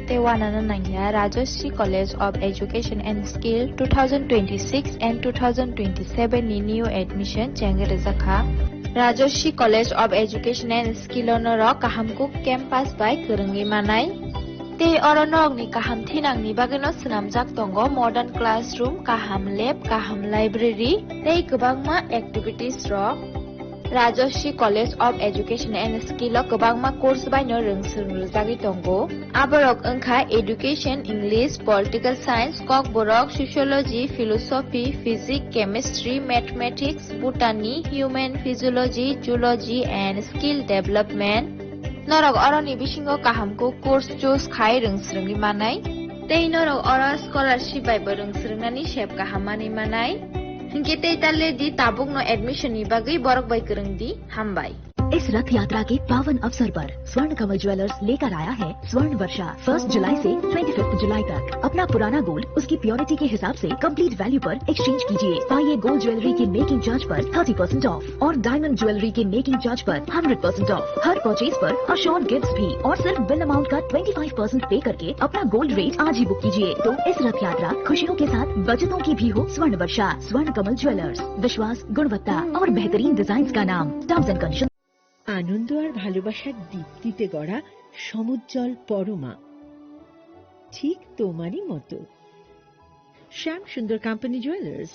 Tewanana Nangya Rajashri College of Education and Skill 2026 and 2027 ni new admission Changirizakha Rajashri College of Education and Skill onoro kahamkuk campus by Kurungi Manai Te oronok ni kaham thinang ni bagino senamjak tongo modern classroom kaham lab kaham library tei kebangma activities ro Rajashri College of Education and Skill o kebangma course by no rungsrungjagi tongo aborok engkha education English political science kok borok sociology philosophy physics chemistry mathematics botany human physiology zoology and skill development Norok oroni bisingo kahamko course choose khai rungsrungni manai tei norok oro scholarship by rungsrungnani shep kahamani manai हिंके ते तले दी Tabuk no admission नि बागै बरक by करंग दी हम by इस रथ यात्रा के पावन अवसर पर स्वर्ण कमल ज्वेलर्स लेकर आया है स्वर्ण वर्षा 1 जुलाई से 25 जुलाई तक अपना पुराना गोल्ड उसकी प्योरिटी के हिसाब से कंप्लीट वैल्यू पर एक्सचेंज कीजिए पाइए गोल्ड ज्वेलरी के मेकिंग चार्ज पर 30% ऑफ और डायमंड ज्वेलरी के मेकिंग चार्ज पर 100% ऑफ हर परचेज पर अशोर्ड गिफ्ट्स भी और सिर्फ बिल अमाउंट का 25% पे करके अपना गोल्ड रेट आज ही बुक कीजिए तो इस रथ यात्रा खुशियों के साथ बचतों की भी हो स्वर्ण वर्षा स्वर्ण कमल ज्वेलर्स विश्वास गुणवत्ता और बेहतरीन डिजाइन का नाम टर्म्स एंड कंडीशन আনন্দ আর ভালোবাসার দীপ্তিতে গড়া সমুজ্জ্বল পরমা ঠিক তোমারই মতো শ্যাম সুন্দর company jewellers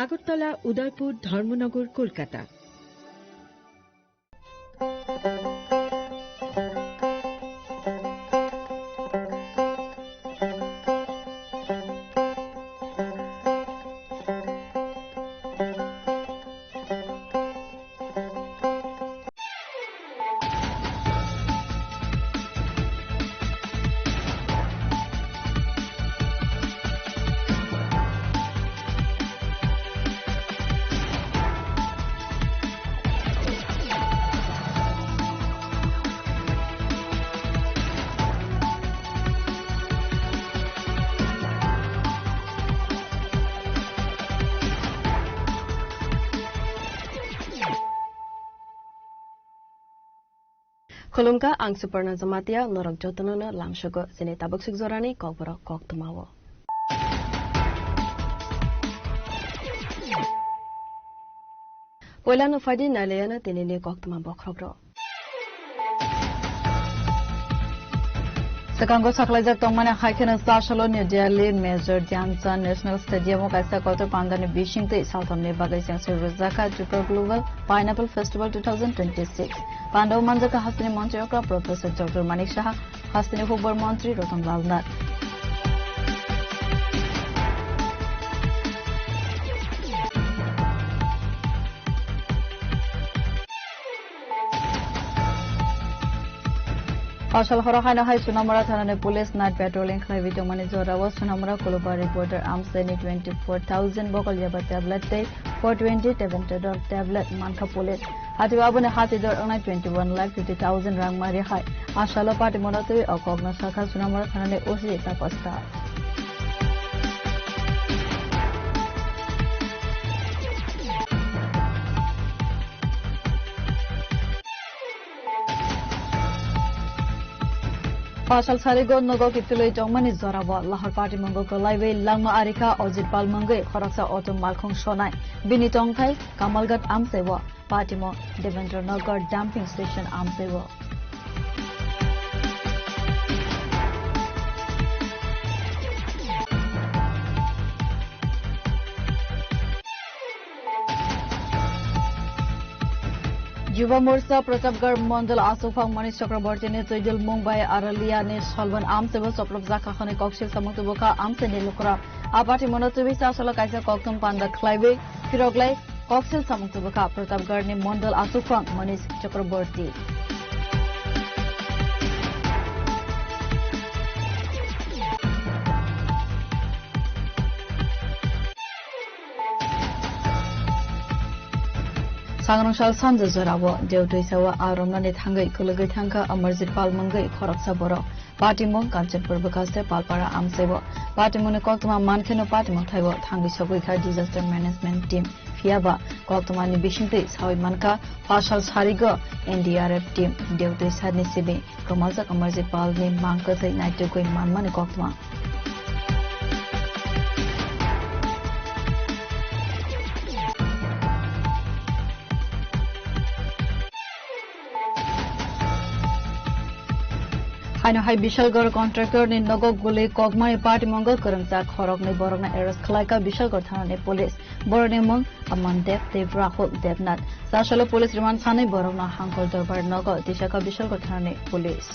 Agartala Udaipur Dharmanagar Kolkata Khulumka ang Suparna Zamatia norok jotonono lamshogo sine tabuk sugzorani kokboro koktumawo. Poilano fadi nalayana tinini koktuma bokrobro. Sekango saklajak tongmane haikena sashalo New Delhi Major Dhyanchand's National Stadium o kaisa koto pandane bishingte southam ne bagai sangse Ruzaka Super Global Pineapple Festival 2026 Pandav Manjaka Hastini Manchayokra Professor Dr. Manik Shah Hastini Hubbar Mantri Rotan Lalnath Ashal Horohaina High Sunamara Thanane Police Night Patrolling Klavito Manizora was Sunamara Kuluba reporter Amseni 24,000 Bokal Yaba tablet day 420 Teventador tablet Manka Police Hatiwabune Hatidor 21,50,000 Rang Mari High Ashala Party Monotui or Kogna Saka Sunamara Thanane Osi Tapasta Pasal Sarigo Nogo Kitule Jomani Zorawa, Lahar Party Mongo Kolaiwe, Langma Arika, Ozit Palmangue, Horaksa Autumn Malkong Shonai, Binitong Thai, Kamalgat Amsewa, Patimo, Devendra Nagar Dumping Station Amsewa. Yuva Morsa Pratapgarh Mandal Asufang Manish Chakraborty ne Toidil Mumbai Aralia ne Shalvan Amseva Soplok Zakakhane Kokshil Samutuboka Amsene Lukra Apati Monotubi Sasala Kaisa Koktum Panda Klaive Firoglai Kokshil Samutuboka Pratapgarh ne Mandal Asufang Manish Chakraborty सांग्रांसाल सानजा जरावो देवदैसावा आरमनानै थांगै खोलोगै थांखा अमरजित पालमंगै खरकसा बर पार्टीमुं कांचनपुर बकास्ते पालपारा आमसेबो पार्टीमुंनि कक्तमा मानखेनो पार्टीमुं थाइबो थांगै सबैखा डिजास्टार मैनेजमेंट टीम फियाबा कक्तमानि बिसिंतै सावै मानखा पासाल सारिगो एनडीआरएफ टीम देवदैसानि सिबि कमालजा अमरजित पालनि मांकथै नाइटोगै मानमानि कक्तमा हाइनो हाइ विशालगढ़ कन्ट्राक्टर ने नगक गुले कगमारी पार्टी मंगल करमचा खरक ने बरगना एरेस्ट खलाइका विशालगढ़ थाना ने पुलिस बरने मंग अमन देव देवराहुल देवनाथ साशलो पुलिस रिमांड थाने बरगना हांगल दरबार नगर दिशाका विशालगढ़ थाना ने पुलिस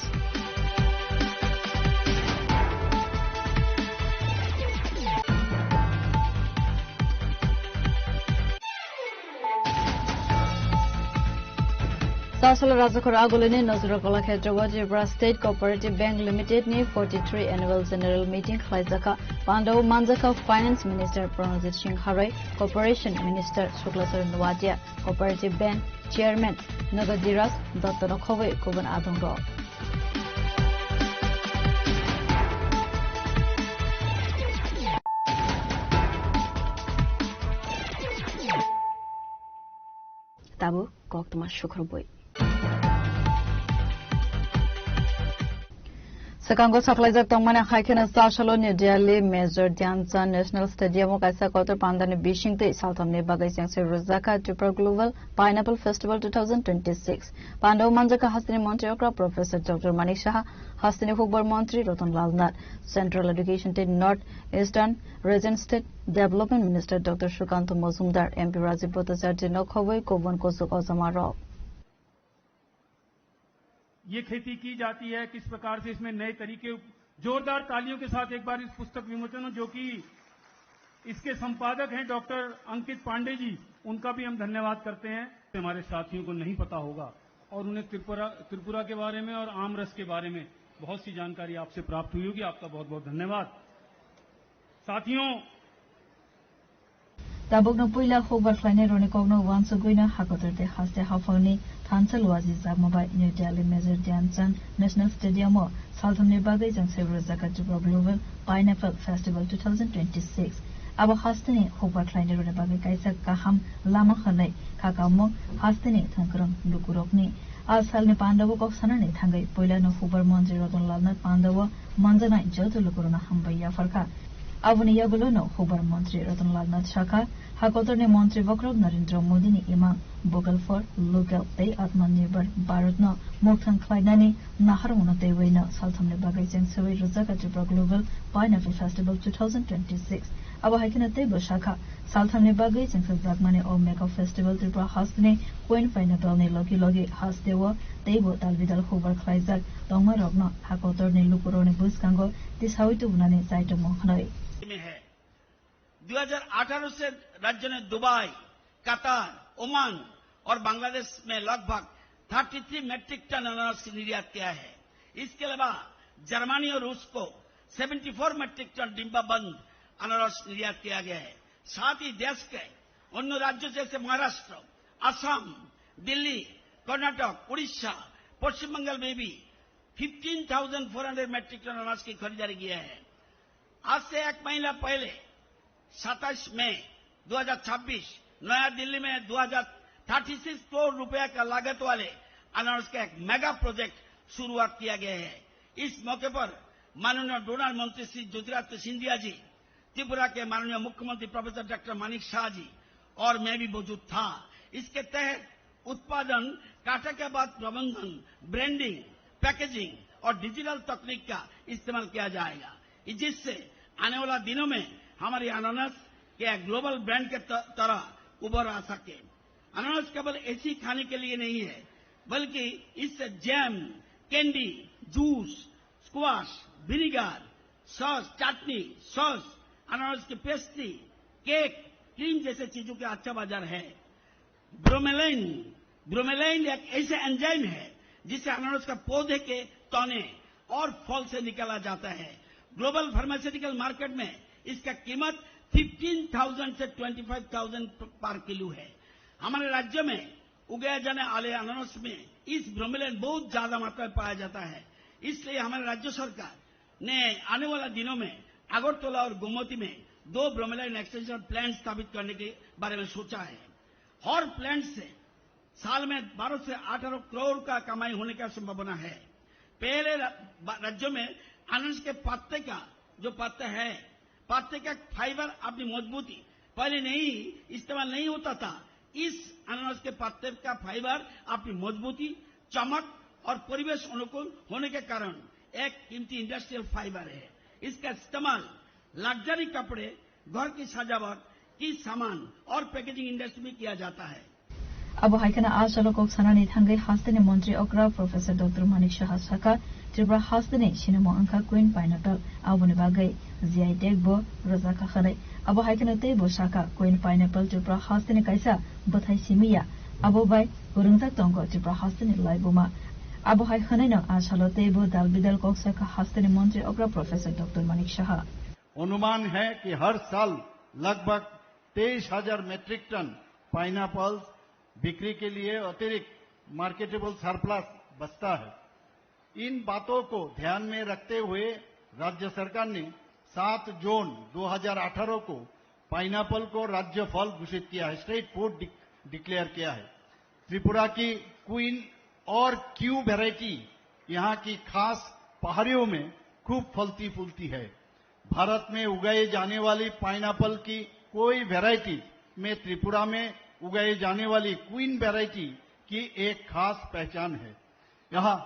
सासल राजखर आगोले नजर कलाक्षेत्र वजिब्रा स्टेट कोऑपरेटिव बैंक लिमिटेड ने 43 एनुअल जनरल मीटिंग खलाइजाखा पांडव मानजाखा फाइनेंस मिनिस्टर प्रणजित सिंह हरै corporation minister Shuklacharan Noatia cooperative bank chairman नगदिराज दत्त नखवे गुबुन आदंग Tabo कक्तमा शुक्रबोय Sekango saklajak tongmane haikena sashalo New Delhi Major Dhyanchand National Stadium kaisa kotor pandane bishingte salthamne bagai jangse rozaka Tripura Global Pineapple Festival 2026 Pandav manjaka hastini Montreal Professor Dr. Manik Shah hastini Hubbar Mantri Ratan Lal Nath Central Education State North Eastern Region State Development Minister Dr. Shukant Mazumdar MP Rajiv Bhattacharya Nokhawai Koban Kosuk Ozamaro ये खेती की जाती है किस प्रकार से इसमें नए तरीके जोरदार तालियों के साथ एक बार इस पुस्तक विमोचन जो कि इसके संपादक हैं डॉक्टर अंकित पांडे जी उनका भी हम धन्यवाद करते हैं हमारे साथियों को नहीं पता होगा और उन्हें त्रिपुरा के बारे में और आम रस के बारे में बहुत सी जानकारी आपसे प्राप्त हुई होगी आपका बहुत बहुत धन्यवाद साथियों Tabukno puila hobar flyne rone kogno wanso goina hakoterte haste hafalni thansal waji jagmabai New Delhi Major Dhyanchand National Stadium o salthamne bagai jangse rozaka Tripura Global Pineapple Festival 2026 abo hastene hobar flyne rone bagai kaisa kaham lama khanai kakamo hastene thangkrang lukurokni asalne pandawo kok sanane thangai puila no hobar mantri Ratan Lal Nath pandawo manjana jaltu lukurona hambaiya farka Avuni Yagulono, Hubar Mantri Ratan Lal Nath Shaka, Hakotorne Mantri Vakrov Narendra Modi ni Imam, Vocal for Local Day Atmanirbhar Bharatno, Muktan Klainani, Naharuna Tewena, Salthamne Bagai Jangsewi Rozaka Tripura Global Pineapple Festival 2026. Aba Haikina Table Shaka, Salthamne Bagai Jangse Jagmane or Meko Festival Tripura Hastne, Queen Pineapple ne Loki Logi Hastewa, Table Talvidal Hubar Klaizak, Dongma Rogno, Hakotorne Lukurone Buskango, this how it unane Saito Mohanoi. में है 2018 से राज्य ने Dubai, कतार, Oman और बांग्लादेश में लगभग 33 metric ton अनारस निर्यात किया है। इसके अलावा जर्मनी और रूस को 74 मेट्रिक टन डिब्बाबंद अनारस निर्यात किया गया है। साथ ही देश के अन्य राज्यों जैसे महाराष्ट्र, असम, दिल्ली, कर्नाटक, उड़ीसा, पश्चिम बंगाल में भी 15,400 मेट्रिक टन अनारस की खरीदारी किया है। आज से एक महीना पहले 27 मई 2026 नया दिल्ली में 2036 करोड़ रुपए का लागत वाले अनारस का एक मेगा प्रोजेक्ट शुरुआत किया गया है। इस मौके पर माननीय डोनाल्ड मंत्री श्री ज्योतिरादित्य सिंधिया जी, त्रिपुरा के माननीय मुख्यमंत्री प्रोफेसर डॉक्टर मानिक शाह जी और मैं भी मौजूद था। इसके तहत उत्पादन, काटा के बाद प्रबंधन, ब्रांडिंग, पैकेजिंग और डिजिटल तकनीक का इस्तेमाल किया जाएगा, जिससे आने वाला दिनों में हमारी अनानास के ग्लोबल ब्रांड के तरह उभर आ सके। अनानास केवल ऐसी खाने के लिए नहीं है, बल्कि इससे jam, candy, juice, squash, vinegar, sauce, chutney, sauce, अनानास की पेस्ट्री, केक, क्रीम जैसे चीजों के अच्छा बाजार है। ब्रोमेलाइन एक ऐसे एंजाइम है जिससे अनानास का पौधे के तने और फल से निकाला जाता है। ग्लोबल फार्मास्यूटिकल मार्केट में इसका कीमत 15,000 से 25,000 पर किलो है। हमारे राज्य में उगाए जाने वाले अनानास में इस ब्रोमेलाइन बहुत ज्यादा मात्रा में पाया जाता है। इसलिए हमारे राज्य सरकार ने आने वाला दिनों में अगरतला और गोमती में 2 ब्रोमेलाइन एक्सटेंशन प्लांट स्थापित करने के बारे में सोचा है। हर प्लांट से साल में 12 से 18 करोड़ का कमाई होने का संभावना है। पहले राज्यों में अनानास के पत्ते का जो पत्ता है, पत्ते का फाइबर अपनी मजबूती पहले नहीं इस्तेमाल नहीं होता था। इस अनानास के पत्ते का फाइबर अपनी मजबूती, चमक और परिवेश अनुकूल होने के कारण एक कीमती इंडस्ट्रियल फाइबर है। इसका इस्तेमाल लग्जरी कपड़े, घर की सजावट की सामान और पैकेजिंग इंडस्ट्री में किया जाता है। अब हाइकना आज चलक सानानि थांगै हास्तेनि मंत्री अग्रा प्रोफेसर डॉक्टर मानिक शाह साका त्रिपुरा हास्तेनि सिनेमा अंका क्वीन पाइनापल आबुनि बागै जीआई टैग बो रोजा खाखरै अब हाइकना तै बो साका क्वीन पाइनापल त्रिपुरा हास्तेनि काइसा बथाइ सिमिया अब बाय उरुंजा तंग त्रिपुरा हास्तेनि लाइबुमा अब हाइकनै न आज हलतै बो दाल बिदल कक्सका हास्तेनि मंत्री अग्रा प्रोफेसर डॉक्टर मानिक शाह अनुमान है कि हर साल लगभग 23,000 मीट्रिक टन पाइनएप्पल बिक्री के लिए अतिरिक्त मार्केटेबल सरप्लस बचता है। इन बातों को ध्यान में रखते हुए राज्य सरकार ने 7 जून 2018 को पाइनएप्पल को राज्य फल घोषित किया है, स्टेट फूड डिक्लेयर किया है। त्रिपुरा की क्वीन और क्यू वैरायटी यहाँ की खास पहाड़ियों में खूब फलती फूलती है। भारत में उगाई जाने वाली पाइनएप्पल की कोई वैरायटी में त्रिपुरा में उगाई जाने वाली क्वीन वैरायटी की एक खास पहचान है। यहाँ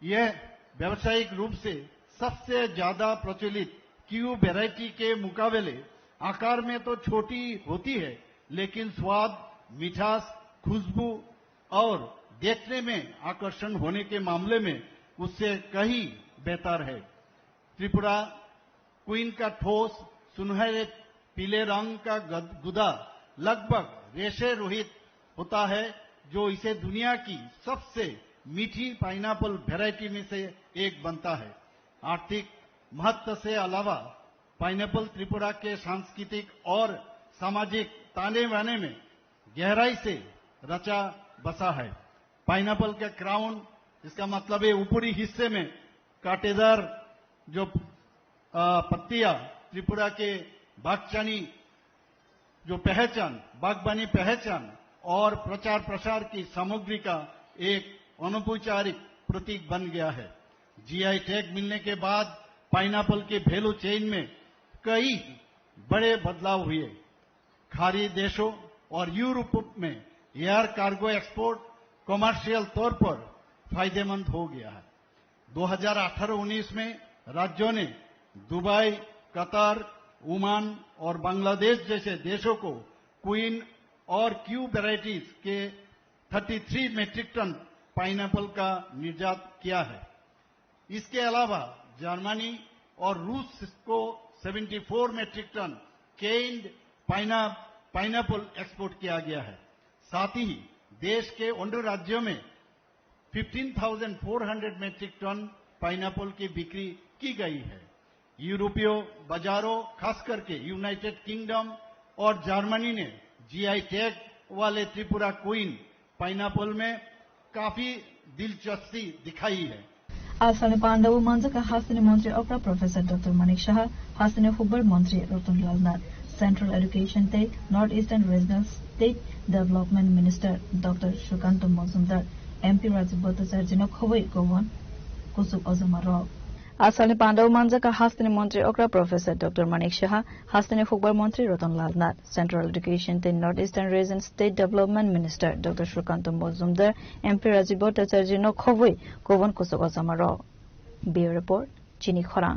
यह व्यावसायिक रूप से सबसे ज्यादा प्रचलित क्यू वैरायटी के मुकाबले आकार में तो छोटी होती है, लेकिन स्वाद, मिठास, खुशबू और देखने में आकर्षण होने के मामले में उससे कहीं बेहतर है। त्रिपुरा क्वीन का ठोस सुनहरे पीले रंग का गुदा लगभग रेशे रहित होता है, जो इसे दुनिया की सबसे मीठी पाइनएप्पल वैरायटी में से एक बनता है। आर्थिक महत्व से अलावा पाइनएप्पल त्रिपुरा के सांस्कृतिक और सामाजिक ताने बाने में गहराई से रचा बसा है। पाइनएप्पल का क्राउन, इसका मतलब है ऊपरी हिस्से में कांटेदार जो पत्तियां त्रिपुरा के बागवानी जो पहचान, बागवानी पहचान और प्रचार प्रसार की सामग्री का एक अनौपचारिक प्रतीक बन गया है। जीआई टैग मिलने के बाद पाइनएप्पल के वैल्यू चेन में कई बड़े बदलाव हुए। खाड़ी देशों और यूरोप में एयर कार्गो एक्सपोर्ट कमर्शियल तौर पर फायदेमंद हो गया है। 2018-19 में राज्यों ने दुबई, कतर, ओमान और बांग्लादेश जैसे देशों को क्वीन और क्यू वैरायटीज के 33 मीट्रिक टन पाइनएप्पल का निर्यात किया है। इसके अलावा जर्मनी और रूस को 74 metric tonne canned pineapple export किया गया है। साथ ही देश के 19 राज्यों में 15,400 मीट्रिक टन पाइनएप्पल की बिक्री की गई है। यूरोपीय बाजारों, खास करके यूनाइटेड किंगडम और जर्मनी ने जीआई टैग वाले त्रिपुरा क्वीन पाइनएप्पल में काफी दिलचस्पी दिखाई है। आसाने पांडव मंजका हास्तेनि मंत्री अग्रा प्रोफेसर डॉक्टर मानिक शाह, हास्तेनि हुबर मंत्री रतन लाल नाथ, सेंट्रल एजुकेशन ते north eastern regional state development minister doctor Shrikant Majumdar, MP Rajib Bhattacharya खबै गवन कुसुक अजमा आसाने पांडव मंजका हास्तेनि मंत्री अग्रा प्रोफेसर डॉक्टर मानिक शाह, हास्तेनि हुबर मंत्री रतन लाल नाथ, सेंट्रल एजुकेशन ते north eastern region state development minister doctor Shrikant Majumdar, MP Rajib Bhattacharya खबै गवन कुसुक अजमा ब्यूरो रिपोर्ट चिनी खरां।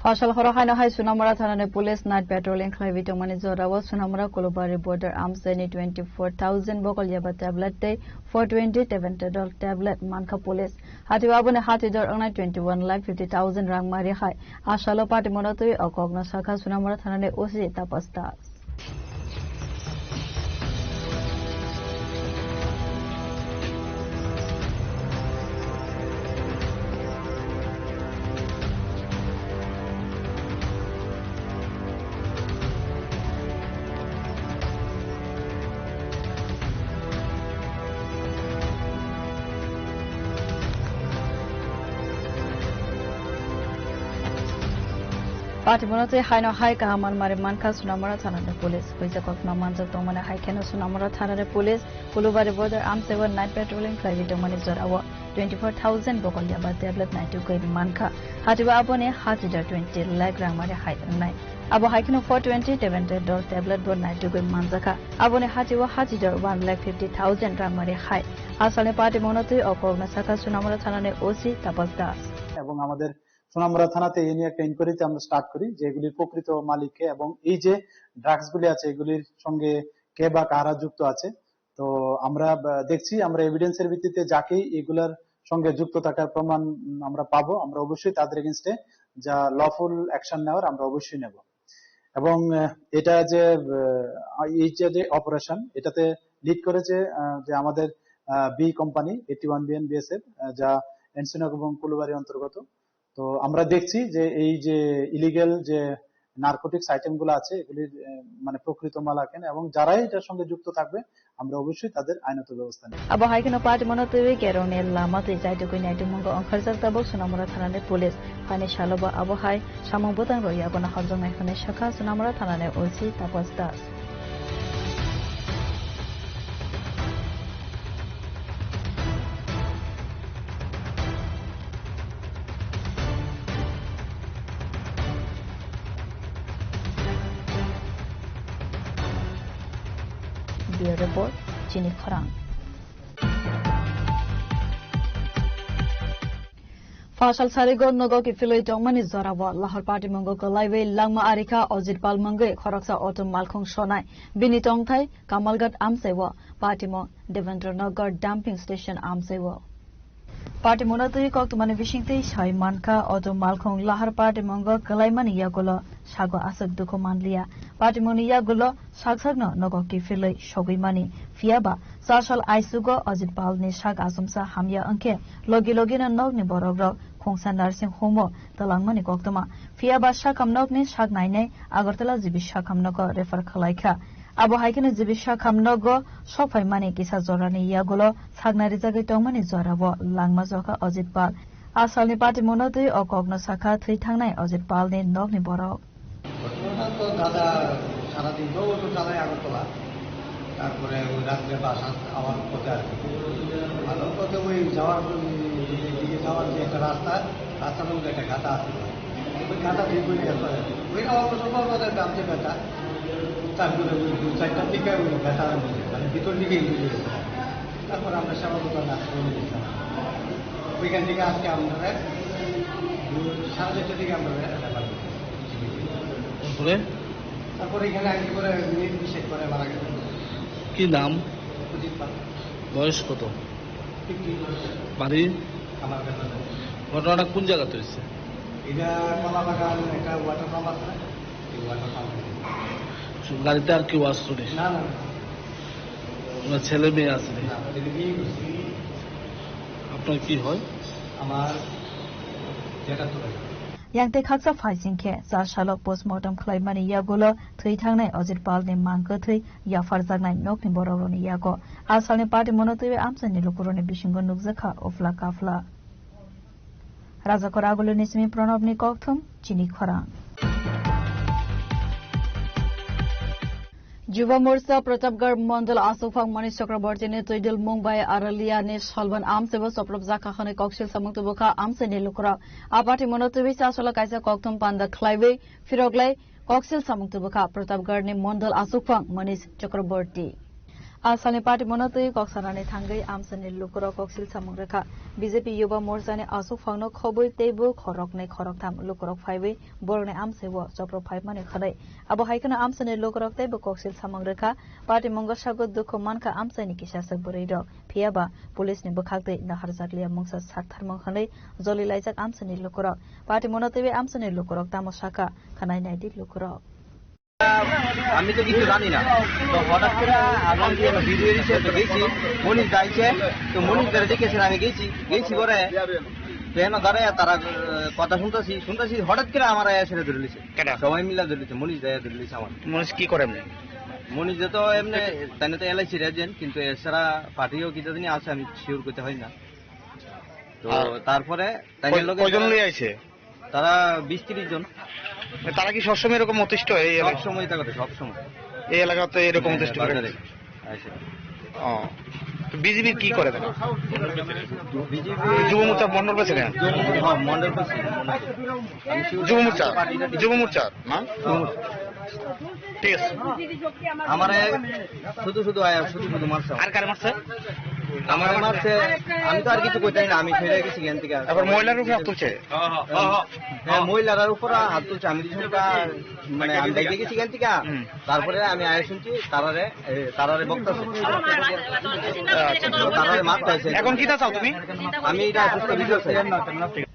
फसल हरहायनो हाय सुनामुरा थानानि पुलिस नाइट पेट्रोलिंग खालामबाय दंमोन। जराव सुनामुरा कलबारि बर्डार आर्म्सनि 24,000 बकल याबा टेब्लेट दे 420 टेबेंटेडल टेब्लेट मानखा पुलिस हाथिबाबुने हाथिदर अंगनाय 21,50,000 रां मारि हाय आशालो पार्टी मनतुय अकगना शाखा सुनामुरा थानानि ओसि तापस्ता Party Monote Haino Haika Haman Mari Manka Sunamara Thana Police, which a cock no man's of Tomana Haikano Sunamara Thana Police, Puluba the border arm 7 night patrolling private Omanis Awa 24,000 Bokolia but tablet night to Quaid Manka, Hatiba Abone Hatida 20 Lagramari Height and night. Abo Haikino 420 Devented door tablet board night to Quaid Manzaka, Abone Hatiwa Hatida 1,50,000 Ramari High. Asale Party Monote or Kognasaka Sunamara Thana OC Tapas Das. এবং আমাদের সোনামুড়া থানাতে এই নিয়ে একটা ইনকোয়ারিতে আমরা start করি যে এগুলির প্রকৃত মালিককে এবং এই যে ড্রাগস গুলি আছে এগুলির সঙ্গে কে বা কারা যুক্ত আছে। তো আমরা দেখছি আমরা এভিডেন্সের ভিত্তিতে যাকেই এগুলার সঙ্গে যুক্ত থাকার প্রমাণ আমরা পাবো আমরা অবশ্যই তাদের এগেইনস্টে যা লফুল অ্যাকশন নেওয়ার আমরা অবশ্যই নেব। এবং এটা যে এই যে অপারেশন এটাতে লিড করেছে যে আমাদের বি কোম্পানি 81 বিএনবিএসএফ যা এনসিনক এবং কুলুবাড়ি অন্তর্গত। তো আমরা দেখছি যে এই যে ইলিগ্যাল যে নারকোটিক্স আইটেম গুলো আছে এগুলির মানে প্রকৃত মালিকানা এবং যারাই এটার সঙ্গে যুক্ত থাকবে আমরা অবশ্যই তাদের আইনত ব্যবস্থা নেব। Abo Haikino Party Monote Geronel Lamate Zaito Kunaito Mungo on Karzakabo Sunamura Tanane Police, Pane Shaloba Abo Hai, Shamobutan Royagona Hazon Ekane Shaka Sunamura Tanane OC Tapas Das. Report, Chini Khorang. Fashal Sarigo Nogo Kifilo Domani Zorawa, Lahar Party Mongo Kolaiwe, Langma Arika, Ozit Palmangue, Khoraksa Autumn Malkong Shonai, Binitong Thai, Kamalgat Amsewa, Partimo, Devendra Nagar Dumping Station Amsewa. Party Monatui Koktumani Vishingte, Shai Manka, Autumn Malkong, Lahar Party Mongo, Kalaimani Yagola, Shago Asak Dukomanlia, Party Monia Gulo, Shaksagno, Nogo Kifilo, Shogi Mani, Fiaba, Sashal Aisugo, Ozit Palni, Shag Asumsa, Hamya Anke, Logi Logina Nogni Borogro, Kongsan Nursing Homo, the Langmani Koktuma, Fiaba Shakam Nogni, Shag Nine, Agortala Zibishakam Nogo, Refer Kalaika. Abo Haikino Zibishakam Nogo, Shofai Mani Kisa Zorani Yagulo, Sagnarizaga Domani Zoravo, Langmazoka, Ozit Pal, Asalni Party Monotui or Cognosaka, 3 Tangnai, Ozit Palni, Nogni Borog. দাদা সারাদিন দৌড় চালাই আগরতলা তারপরে ওই রাত্রে বাসা আমার পথে আর কি ভালো পথে ওই যাওয়ার দিকে যাওয়ার যে একটা রাস্তার মধ্যে একটা খাতা আছে ওই খাতা ঠিক করে গেছে ওইটা অল্প সম্ভব দামছে ব্যথা তারপরে ওই 2-4টার দিকে ওই ব্যথা মানে ভিতর দিকেই বুঝে গেছে তারপরে আমরা সেবাগত নাচ করে দিয়েছিলাম ওইখান থেকে আজকে আমরা 4:30টার দিকে আমরা তারপরে এখানে আগে করে নিষেধ করে মারা গেছে। কি নাম? বয়স কত? বাড়ি? আমার ঘটনাটা কোন জায়গাতে হয়েছে? এটা কলা বাগান একটা ওয়াটার পাম্প আছে এই ওয়াটার পাম্প। গাড়িতে আর কেউ আসতো না না না ছেলে মেয়ে আছে না আপনার কি হয়? আমার যেটা তো Yang te khaksa phaisin khe sa shalok postmortem khlaimani yagulo thui thangnai Ozit Palni mangko thui ya farjagnai nokni bororoni yago asalni party monotui amsani lukuroni bishingo nukjakha ofla kafla Rajakor agulo nismi pranobni kokthum Chini Khorang Yuva Morcha Pratapgarh Mandal Asufang Manish Chakraborty ne Toidil Mumbai Aralia ne Shalban Amseva Soprab Zaka Khane Kokshil Samuktuboka Amsani Lukra Apati Monotubi Sasala Kaisa Koktum Panda Klaiwe Firoglai Kokshil Samuktuboka Pratapgarh ne Mandal Asufang Manish Chakraborty Asalni Party Monotui Koksarani Thangai Amsani Lukra Kokshil Samukrekha BJP Yuva Morcha ne Asufangno Khoboi Teibu Khorok ne Khoroktham Lukrok Phaiwe Borne Amsewa Chopro Phai Mane Khadai Abo Haikana Amsani Lukrok Teibu Kokshil Samukrekha Party Mongosago Dukho Manka Amsani Kishasak Burido Phiaba Police ne Bukhakte Naharjaklia Mungsa Sartharmong Khanai Joli Laijak Amsani Lukrok Party Monotui Amsani Lukrok Tamosaka Khanai Naidi Lukrok আমি তো কিছু জানি না তো হঠাৎ করে আগুন দিয়ে ভিডিও দিয়েছে তো গেছি মনিশ গাইছে তো মনিশ ধরে দেখেছেন আমি গেছি করে ট্রেনও দাঁড়ায় তারা কথা শুনতেছি হঠাৎ করে আমার ছেড়ে ধরে লিছে সবাই মিলে ধরে লিছে মনিশ দায়া ধরে লিছে আমার মনিশ কি করে এমনি মনিশ তো এমনি তাই তো এলআইসির এজেন্ট কিন্তু এছাড়া পার্টিও কি জানি আছে আমি শিওর করতে হয় না তো তারপরে তাই লোক কয়জন নিয়ে আইছে তারা 20-30 জন তারা কি সবসময় এরকম অতিষ্ঠ এই সবসময় তা করে, সবসময় এই এলাকাতে এরকম অতিষ্ঠ করে? ও, বিজেপির কি করে তারা? যুব মোর্চা মন্ডল প্রেসিডেন্ট, যুব মোর্চা না? ঠিক আছে। আমার শুধু শুধু মারছে। আর কারে মারছে? আমার মারছে, আমি তো আর কিছু কইতাই না, আমি ফেলে গেছি এখান থেকে। তারপর মহিলার উপরে হাত তুলছে? হ্যাঁ, মহিলার উপর হাত তুলছে। আমি মানে আমি দেখে গেছি এখান থেকে, তারপরে আমি আয় শুনছি তারারে বক্তাছে, তারারে মারতে হয়েছে। এখন কি চাও তুমি? আমি এটা সুস্থ ভিডিও চাই।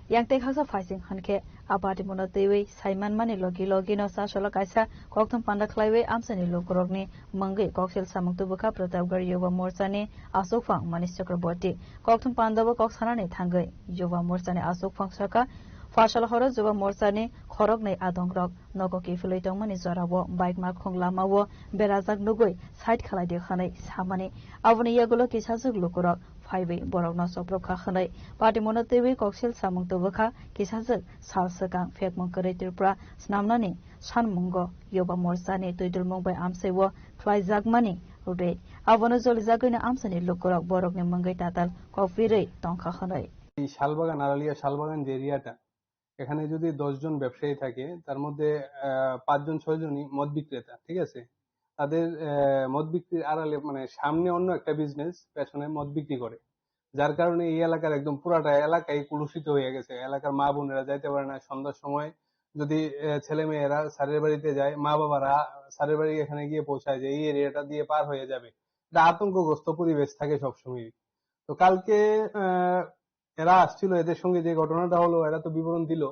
yang te khasa faising hanke abadi mono tewe saiman mani logi no sa solo kaisa koktham panda khlaiwe amsani lokrogni mangai koksel samangtu buka pratapgar yuva morcha ni asok phang manish chakraborty koktham panda bo koksana ni thangai yuva morcha ni asok phang saka fasal horo yuva morcha ni khorok nei adongrok nogo ki filoi tongmani jorabo bike ma khongla mawo berajak nugoi side khalai de khanai samani aboni yagulo kisajuk lokrok फाइवे बरक न सप्रब खाखनै party मनतेवे कक्सेल सामंग तबखा किसाजक सालसका फेकमंग करे त्रिपुरा स्नामनानि सानमंग योबा मोर्चानि तैदुल मंगबाय आमसेव फ्लाइजाकमानि उदे आबनो जलिजागैना आमसानि लोकरक बरकनि मंगै ताताल कफिरै टंखा खनै এই শালবাগান আড়ালিয়া শালবাগান যে এরিয়াটা, এখানে যদি 10 জন ব্যবসায়ী থাকে তার মধ্যে 5 জন 6 জনই মদ বিক্রেতা, ঠিক আছে। তাদের মদ বিক্রির আড়ালে মানে সামনে অন্য একটা বিজনেস, পেছনে মদ বিক্রি করে, যার কারণে এই এলাকার একদম পুরাটা এলাকায় কলুষিত হয়ে গেছে। এলাকার মা বোনেরা যাইতে পারে না, সন্ধ্যার সময় যদি ছেলে মেয়েরা স্যারের বাড়িতে যায়, মা বাবারা স্যারের বাড়ি এখানে গিয়ে পৌঁছায় যে এই এরিয়াটা দিয়ে পার হয়ে যাবে, এটা আতঙ্কগ্রস্ত পরিবেশ থাকে সবসময়। তো কালকে এরা আসছিল, এদের সঙ্গে যে ঘটনাটা হলো এরা তো বিবরণ দিল,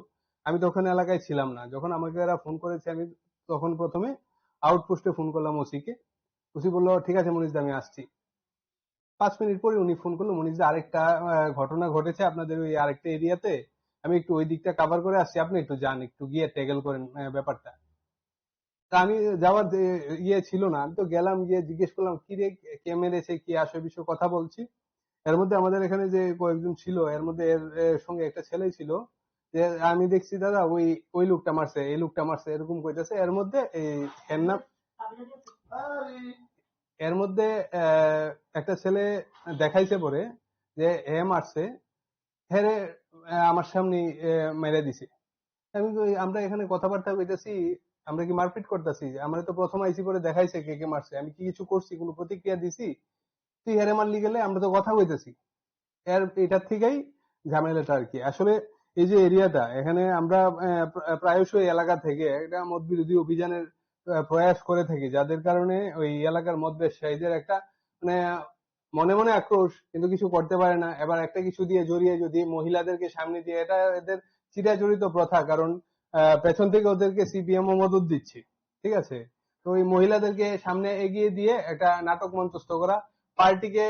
আমি তো ওখানে এলাকায় ছিলাম না। যখন আমাকে এরা ফোন করেছে আমি তখন প্রথমে আউটপোস্টে ফোন করলাম ওসিকে। ওসি বললো ঠিক আছে মনিশ দা আমি আসছি। 5 মিনিট পরে উনি ফোন করলো, মনিশ দা আরেকটা ঘটনা ঘটেছে আপনাদের ওই আরেকটা এরিয়াতে, আমি একটু ওই দিকটা কভার করে আসছি, আপনি একটু যান, একটু গিয়ে ট্যাগেল করেন ব্যাপারটা। তা আমি যাওয়ার ইয়ে ছিল না, আমি তো গেলাম, গিয়ে জিজ্ঞেস করলাম কি রে কে মেরেছে কি আসে বিষয়ে কথা বলছি। এর মধ্যে আমাদের এখানে যে কয়েকজন ছিল এর মধ্যে এর সঙ্গে একটা ছেলে ছিল, যে আমি দেখছি দাদা ওই লোকটা মারছে, এই লোকটা মারছে, এরকম কইতেছে। এর মধ্যে এর মধ্যে একটা ছেলে দেখাইছে পরে যে হে মারছে, হেরে আমার সামনে মেরে দিছে। আমরা এখানে কথাবার্তা কইতেছি, আমরা কি মারপিট করতেছি? আমরা তো প্রথম আইসি করে দেখাইছে কে কে মারছে, আমি কি কিছু করছি, কোনো প্রতিক্রিয়া দিছি? তুই হেরে মারলি গেলে আমরা তো কথা কইতেছি। এটার থেকেই ঝামেলাটা আর কি। আসলে এই যে এরিয়াটা, এখানে আমরা প্রায়শই এলাকা থেকে একটা মদ বিরোধী অভিযানের প্রয়াস করে থাকি, যাদের কারণে ওই এলাকার মদ ব্যবসায়ীদের একটা মানে মনে মনে আক্রোশ, কিন্তু কিছু করতে পারে না। এবার একটা কিছু দিয়ে জড়িয়ে যদি মহিলাদেরকে সামনে দিয়ে, এটা এদের চিরাচরিত প্রথা, কারণ পেছন থেকে ওদেরকে সিপিএম ও মদত দিচ্ছে, ঠিক আছে। তো ওই মহিলাদেরকে সামনে এগিয়ে দিয়ে একটা নাটক মঞ্চস্থ করা, পার্টিকে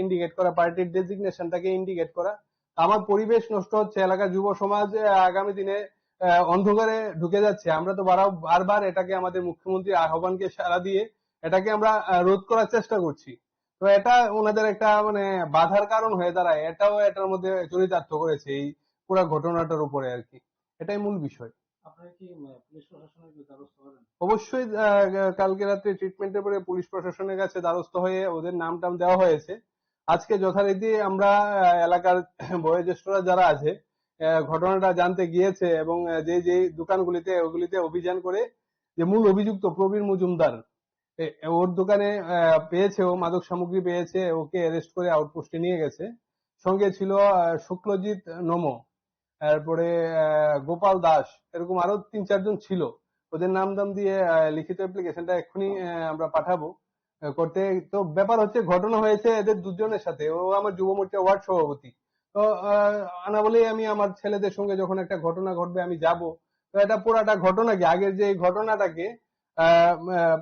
ইন্ডিকেট করা, পার্টির ডেজিগনেশনটাকে ইন্ডিকেট করা। আমার পরিবেশ নষ্ট হচ্ছে, এলাকার যুব সমাজ আগামী দিনে অন্ধকারে ঢুকে যাচ্ছে। আমরা তো বারবার এটাকে আমাদের মুখ্যমন্ত্রীর আহ্বানকে সাড়া দিয়ে এটাকে আমরা রোধ করার চেষ্টা করছি। তো এটা ওনাদের একটা মানে বাধার কারণ হয়ে দাঁড়ায়, এটাও এটার মধ্যে চরিতার্থ করেছে এই পুরো ঘটনাটার উপরে আর কি। এটাই মূল বিষয়। অবশ্যই কালকে রাত্রে ট্রিটমেন্টের পরে পুলিশ প্রশাসনের কাছে দ্বারস্থ হয়ে ওদের নাম টাম দেওয়া হয়েছে। আজকে যথারীতি আমরা এলাকার বয়োজ্যেষ্ঠরা যারা আছে ঘটনাটা জানতে গিয়েছে এবং যে যে দোকানগুলিতে ওগুলিতে অভিযান করে যে মূল অভিযুক্ত প্রবীর মজুমদার, ওর দোকানে পেয়েছে, ও মাদক সামগ্রী পেয়েছে, ওকে অ্যারেস্ট করে আউটপোস্টে নিয়ে গেছে। সঙ্গে ছিল শুক্লজিৎ নমো, তারপরে গোপাল দাস, এরকম আরো 3-4 জন ছিল। ওদের নাম দাম দিয়ে লিখিত অ্যাপ্লিকেশনটা এক্ষুনি আমরা পাঠাবো করতে। তো ব্যাপার হচ্ছে ঘটনা হয়েছে এদের দুজনের সাথে। ও আমার যুব মোর্চা ওয়ার্ড সভাপতি। তো আনা বলেই আমি আমার ছেলেদের সঙ্গে যখন একটা ঘটনা ঘটবে আমি যাব। তো এটা পুরাটা ঘটনা কি আগের যে ঘটনাটাকে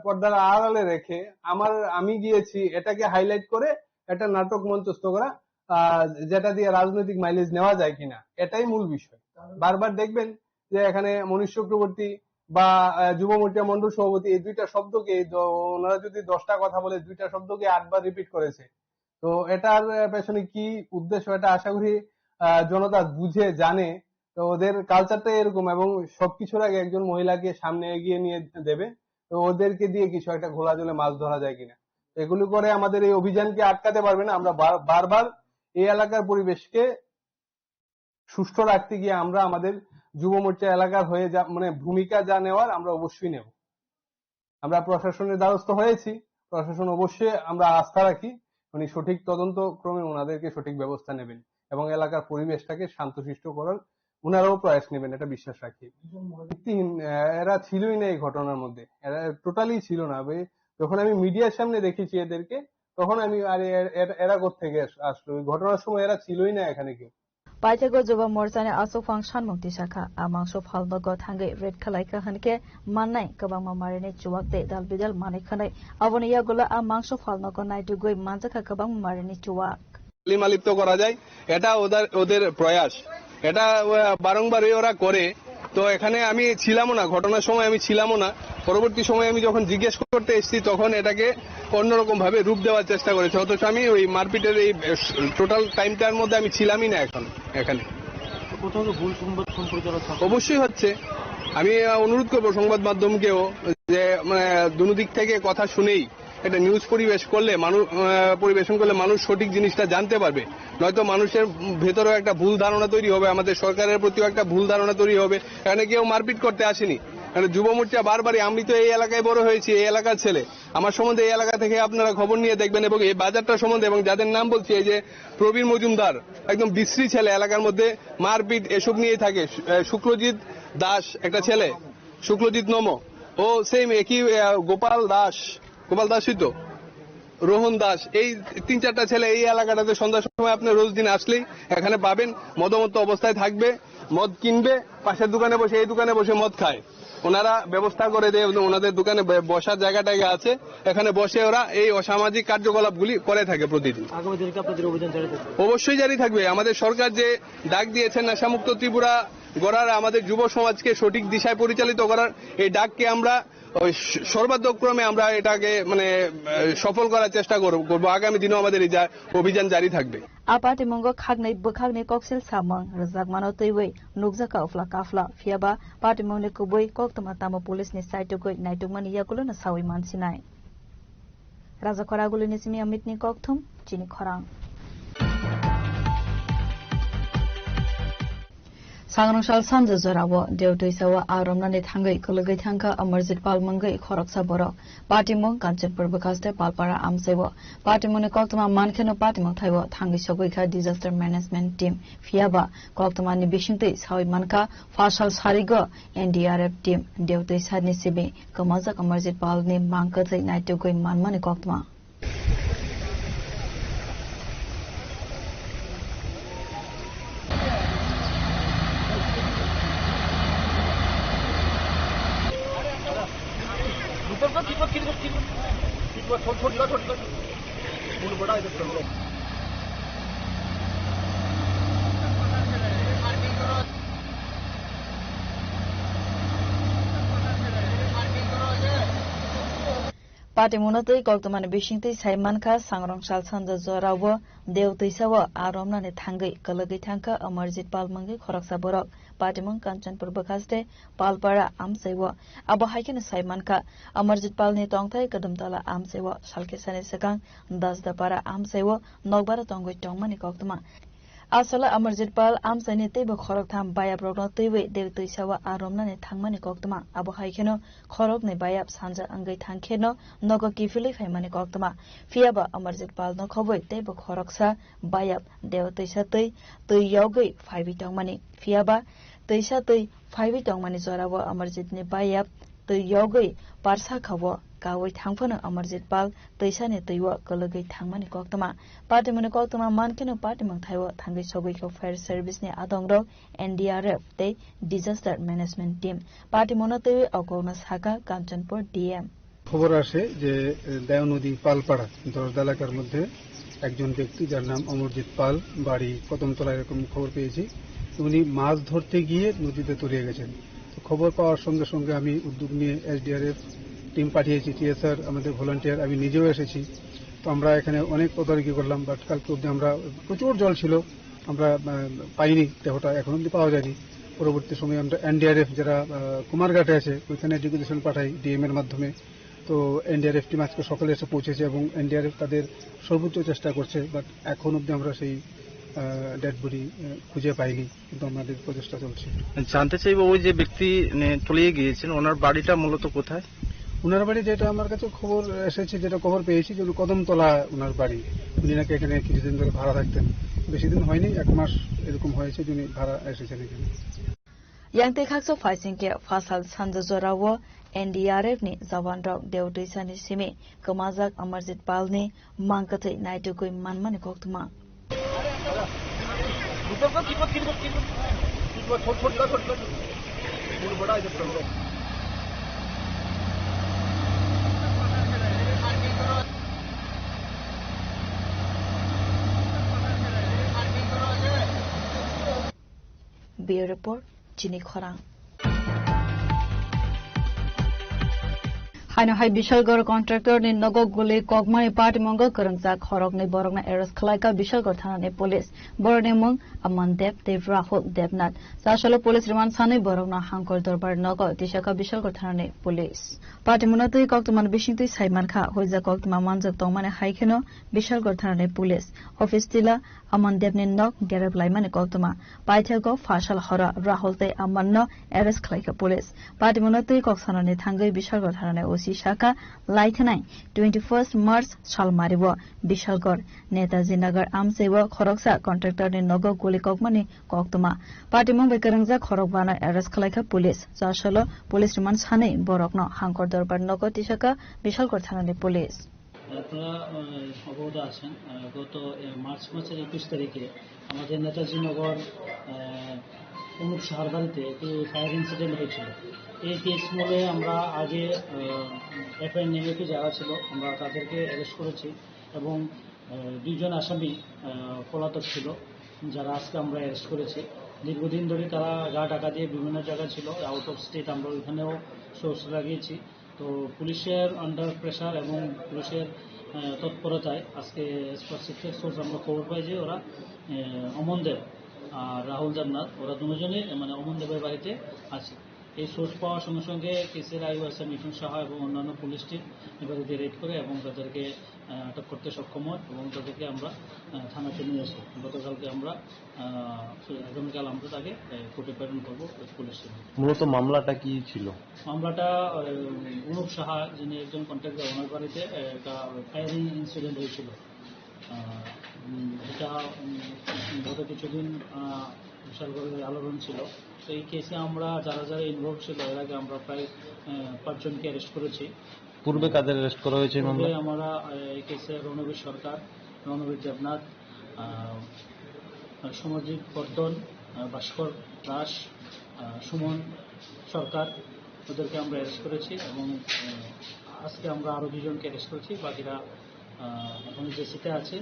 পর্দার আড়ালে রেখে আমি গিয়েছি এটাকে হাইলাইট করে একটা নাটক মঞ্চস্থ করা, যেটা দিয়ে রাজনৈতিক মাইলেজ নেওয়া যায় কিনা, এটাই মূল বিষয়। বারবার দেখবেন যে এখানে মনীষ চক্রবর্তী বা যুব মোর্চা মন্ডল সভাপতি এই দুইটা শব্দকে ওনারা যদি 10টা কথা বলে 2টা শব্দকে 8 বার রিপিট করেছে। তো এটার পেছনে কি উদ্দেশ্য এটা আশা করি জনতা বুঝে জানে। তো ওদের কালচারটা এরকম, এবং সবকিছুর আগে একজন মহিলাকে সামনে এগিয়ে নিয়ে দেবে, তো ওদেরকে দিয়ে কিছু একটা ঘোলা জলে মাছ ধরা যায় কিনা, এগুলো করে আমাদের এই অভিযানকে আটকাতে পারবে না। আমরা বারবার এই এলাকার পরিবেশকে সুষ্ঠু রাখতে গিয়ে আমরা আমাদের যুব মোর্চা এলাকার হয়ে যা মানে ভূমিকা যা নেওয়ার আমরা অবশ্যই নেব। আমরা প্রশাসনের দ্বারস্থ হয়েছি, প্রশাসন অবশ্যই আমরা আস্থা রাখি উনি সঠিক তদন্ত ক্রমে ওনাদেরকে সঠিক ব্যবস্থা নেবেন এবং এলাকার পরিবেশটাকে শান্তশিষ্ট করার ওনারাও প্রয়াস নেবেন, এটা বিশ্বাস রাখি। এরা ছিলই না এই ঘটনার মধ্যে, এরা টোটালি ছিল না। যখন আমি মিডিয়ার সামনে দেখেছি এদেরকে, তখন আমি আরে এরা কোত্থেকে আসলো, ওই ঘটনার সময় এরা ছিলই না এখানে কেউ। Paitago Juba Morsane Asofang Shanmuk Tishaka, among so Halbago Tange, Red Kalaika Hanke, Manai, Kabama Marine Chuakde, Dalbidal Manikane, Avonia Gola, among so Halnago Night to go Manzaka Kabam Marine Chuak. লিপ্ত করা যায়, এটা ওদের প্রয়াস, এটা বারংবারই ওরা করে। তো এখানে আমি ছিলামও না, ঘটনার সময় আমি ছিলামও না। পরবর্তী সময় আমি যখন জিজ্ঞেস করতে এসেছি তখন এটাকে অন্যরকম ভাবে রূপ দেওয়ার চেষ্টা করেছে, অথচ আমি ওই মারপিটের এই টোটাল টাইমটার মধ্যে আমি ছিলামই না এখানে। অবশ্যই হচ্ছে। আমি অনুরোধ করবো সংবাদ মাধ্যমকেও যে মানে দুদিক থেকে কথা শুনেই একটা নিউজ পরিবেশন করলে মানুষ সঠিক জিনিসটা জানতে পারবে, নয়তো মানুষের ভেতরেও একটা ভুল ধারণা তৈরি হবে, আমাদের সরকারের প্রতিও একটা ভুল ধারণা তৈরি হবে। এখানে কেউ মারপিট করতে আসেনি, যুব মোর্চা বারবারই, আমি তো এই এলাকায় বড় হয়েছি, এই এলাকার ছেলে, আমার সম্বন্ধে এই এলাকা থেকে আপনারা খবর নিয়ে দেখবেন এবং এই বাজারটা সম্বন্ধে, এবং যাদের নাম বলছি এই যে প্রবীর মজুমদার, একদম বিশ্রী ছেলে, এলাকার মধ্যে মারপিট এসব নিয়েই থাকে। শুক্লজিৎ দাস একটা ছেলে, শুক্লজিৎ নম, ও সেম একই, গোপাল দাসই তো, রোহন দাস, এই 3-4টা ছেলে এই এলাকাটাতে সন্ধ্যার সময় আপনি রোজ দিন আসলেই এখানে পাবেন, মদমত্ত অবস্থায় থাকবে, মদ কিনবে, পাশের দোকানে বসে এই দোকানে বসে মদ খায়। ওনারা ব্যবস্থা করে দেয়, ওনাদের দোকানে বসার জায়গাটা আছে, এখানে বসে ওরা এই অসামাজিক কার্যকলাপগুলি করে থাকে প্রতিদিন। অবশ্যই জারি থাকবে। আমাদের সরকার যে ডাক দিয়েছেন নেশামুক্ত ত্রিপুরা গড়ার, আমাদের যুব সমাজকে সঠিক দিশায় পরিচালিত করার, এই ডাককে আমরা সর্বাত্মক্রমে আমরা এটাকে মানে সফল করার চেষ্টা করবো। আগামী দিনেও আমাদের এই অভিযান জারি থাকবে। Apati Mongo Kagnay Bukagni Coxil Samang, Razak Manotiwe, Nugzaka of La Kafla, Fiaba, Pati Monikoboy, Koktamatamo Police ni site to go night to Mani Yakuluna Sawi Mansinai. Razakoragulinismi Amitni Koktum, Chini Korang. Sangrangshal Sanja Zorawo, Deutoisawa, Aromnani Tangai, Kologai Tanka, Amarzit Palmangai, Koroksa Boro, Patimon, Kanchanpur Bakaste, Palpara Amsewo, Patimon Koktama Mankano Patimon Taiwo, Tangi Sogoika Disaster Management Team, Fiaba, Koktamani Bishinte, Sawi Manka, Fashal Sarigo, NDRF Team, Deutoisani Sibi, Kamazak Amarzit Palni, Mankate, Night to go Manmani Koktama. Pati Munatoi Koktamani Bishinte, Saimanka, Sangrangshal Sanja Zorawo, Deutoisawa, Aromnani Tangai, Kalagi Tanka, Amarzit Palmangi, Koroksa Borok, Patimon Kanchanpur Bakaste, Palpara Amsewo, Abahakin Saimanka, Amarzit Palni Tongtai, Kadamtala Amsewo, Shalkisani Sakang, Dasdapara Amsewo, Nogbara Tongo Tongmani Koktama. Asala Amarzit Pal Amsani Tebo Korok Tam Bayab Rognotiwe, Deutoisawa, Aromnani Tangmani Koktama, Abahikeno, Korok ne Bayab Sanja Angai Tankeno, Nogo Kifili Femani Koktama, Fiaba Amarzit Pal no Koboi, Tebo Koroksa, Bayab, Deutoisatoi, Tui Yogui, 5 Tongmani, Fiaba, Tuisatoi, 5 Tongmani Zorawa, Amarzit ne Bayab, Tui Yogui, Parsa Kawo, Kawai Tangfano Amarzit Pal, Tuisani Tuiwa, Kologai Tangmani Koktama, Patimoni Koktama, Mankeno Patimon Taiwo, Tangi Sogoiko Fire Service ne Adongro, NDRF, Day Disaster Management Team, Patimonote, Okona Saka, Kanchanpur DM. খবর আসে যে দেও নদী পালপাড়া দরজা এলাকার মধ্যে একজন ব্যক্তি যার নাম অমরজিৎ পাল, বাড়ি কদমতলা, এরকম খবর পেয়েছি। উনি মাছ ধরতে গিয়ে নদীতে তলিয়ে গেছেন। খবর পাওয়ার সঙ্গে সঙ্গে আমি উদ্যোগ নিয়ে SDRF টিম পাঠিয়েছি, TSR আমাদের ভলান্টিয়ার, আমি নিজেও এসেছি। তো আমরা এখানে অনেক তদারকি করলাম, বাট কালকে অব্দি আমরা প্রচুর জল ছিল, আমরা পাইনি, দেহটা এখন অব্দি পাওয়া যায়নি। পরবর্তী সময়ে আমরা এনডিআরএফ যারা কুমারঘাটে আছে ওইখানে ডেপুটেশন পাঠাই ডিএম এর মাধ্যমে। তো এনডিআরএফ টিম আজকে সকালে এসে পৌঁছেছে এবং এনডিআরএফ তাদের সর্বোচ্চ চেষ্টা করছে, বাট এখন অব্দি আমরা সেই ডেড বডি খুঁজে পাইনি, কিন্তু আমাদের প্রচেষ্টা চলছে। জানতে চাইবো ওই যে ব্যক্তি তলিয়ে গিয়েছেন ওনার বাড়িটা মূলত কোথায়? ওনার বাড়ি যেটা আমার কাছে খবর এসেছে, যেটা খবর পেয়েছি যে কদমতলা ওনার বাড়ি। উনি নাকি এখানে কিছুদিন ধরে ভাড়া থাকতেন, বেশি দিন হয়নি, 1 মাস এরকম হয়েছে যিনি ভাড়া এসেছেন এখানে। Yang khakso faising ke fasal sanjorawo NDRF ni Jawan Rok Deutisa ni simi Kamazak Amarjit Pal ni mangkathai naitu koi manmani koktuma Bureau Report Chini Khorang Haino hai Bishalgor contractor ni Nogok Guli Kokmani Party Mongol Karangsa Khorok ni Borokna Eros Khlaika Bishalgor Thana ni Police Borone Mung Amandep Dev Rahul Devnath Sashalo Police Remand Sani Borokna Hangkol Dorbar Nogo Tishaka Bishalgor Thana ni Police Party Munatui Koktuman Bishingtui Saiman Kha Hoiza Koktuma Manjak Tongmane Haikeno Bishalgor Thana ni Police Office Tila Amandep ni Nok Gerab Laimane Koktuma Paithego Fashal Hora Rahul Te Amanno Eros Khlaika Police Party Munatui Koksana ni Thangai Bishalgor Thana ni Shaka Laithanai 21st March Salmaribo Bishalgor Netaji Nagar Amsewa Khoroksa contractor ni Nogo Guli Kokmani Koktuma Party Mumbai Karangja Khorokbana arrest Khlaika Police Jashalo Police Remand Sane Borokno Hangkor Dorbar Nogo Tishaka Bishalgor Thana Police আপনারা অবগত আছেন গত March মাসের 21 তারিখে আমাদের নেতাজি নগর অনুপ সাহার বাড়িতে একটি ফায়ার ইনসিডেন্ট হয়েছিল। এই কেস মূলে আমরা আগে এফআইআর নেমেপি যারা ছিল আমরা তাদেরকে অ্যারেস্ট করেছি এবং 2 জন আসামি পলাতক ছিল যারা আজকে আমরা অ্যারেস্ট করেছি। দীর্ঘদিন ধরে তারা গা ঢাকা দিয়ে বিভিন্ন জায়গায় ছিল, আউট অফ স্টেট আমরা ওইখানেও সোর্স লাগিয়েছি। তো পুলিশের আন্ডার প্রেশার এবং পুলিশের তৎপরতায় আজকে সিক্রেট সোর্স আমরা খবর পাই যে ওরা অমনদেব আর রাহুল দেবনাথ ওরা দুজনে মানে অমনদেবের বাড়িতে আছে। এই সোর্স পাওয়ার সঙ্গে সঙ্গে কেসের আইওএসএ মিঠুন সাহা এবং অন্যান্য পুলিশ টিম এবারে রেড করে এবং তাদেরকে আটক করতে সক্ষম হয় এবং তাদেরকে আমরা থানাতে নিয়ে আসি। গতকালকে আমরা আগামীকাল আমরা তাকে কোর্টে প্রেরণ করবো পুলিশ টিম। মূলত মামলাটা কি ছিল? মামলাটা অনুপ সাহা যিনি একজন কন্ট্রাক্টর ওনার বাড়িতে একটা ফায়ারিং ইনসিডেন্ট হয়েছিল। এটা গত কিছুদিন বিশালগড়ের আলোড়ন ছিল। তো এই কেসে আমরা যারা যারা ইনভলভ ছিল এর আগে আমরা প্রায় 5 জনকে অ্যারেস্ট করেছি। পূর্বে কাদের অ্যারেস্ট করা হয়েছে? আমরা এই কেসে রণবীর সরকার, রণবীর দেবনাথ, সমজিৎ বর্ধন, ভাস্কর দাস, সুমন সরকার ওদেরকে আমরা অ্যারেস্ট করেছি এবং আজকে আমরা আরও 2 জনকে অ্যারেস্ট করেছি। বাকিরা এখন যে সিটে আছে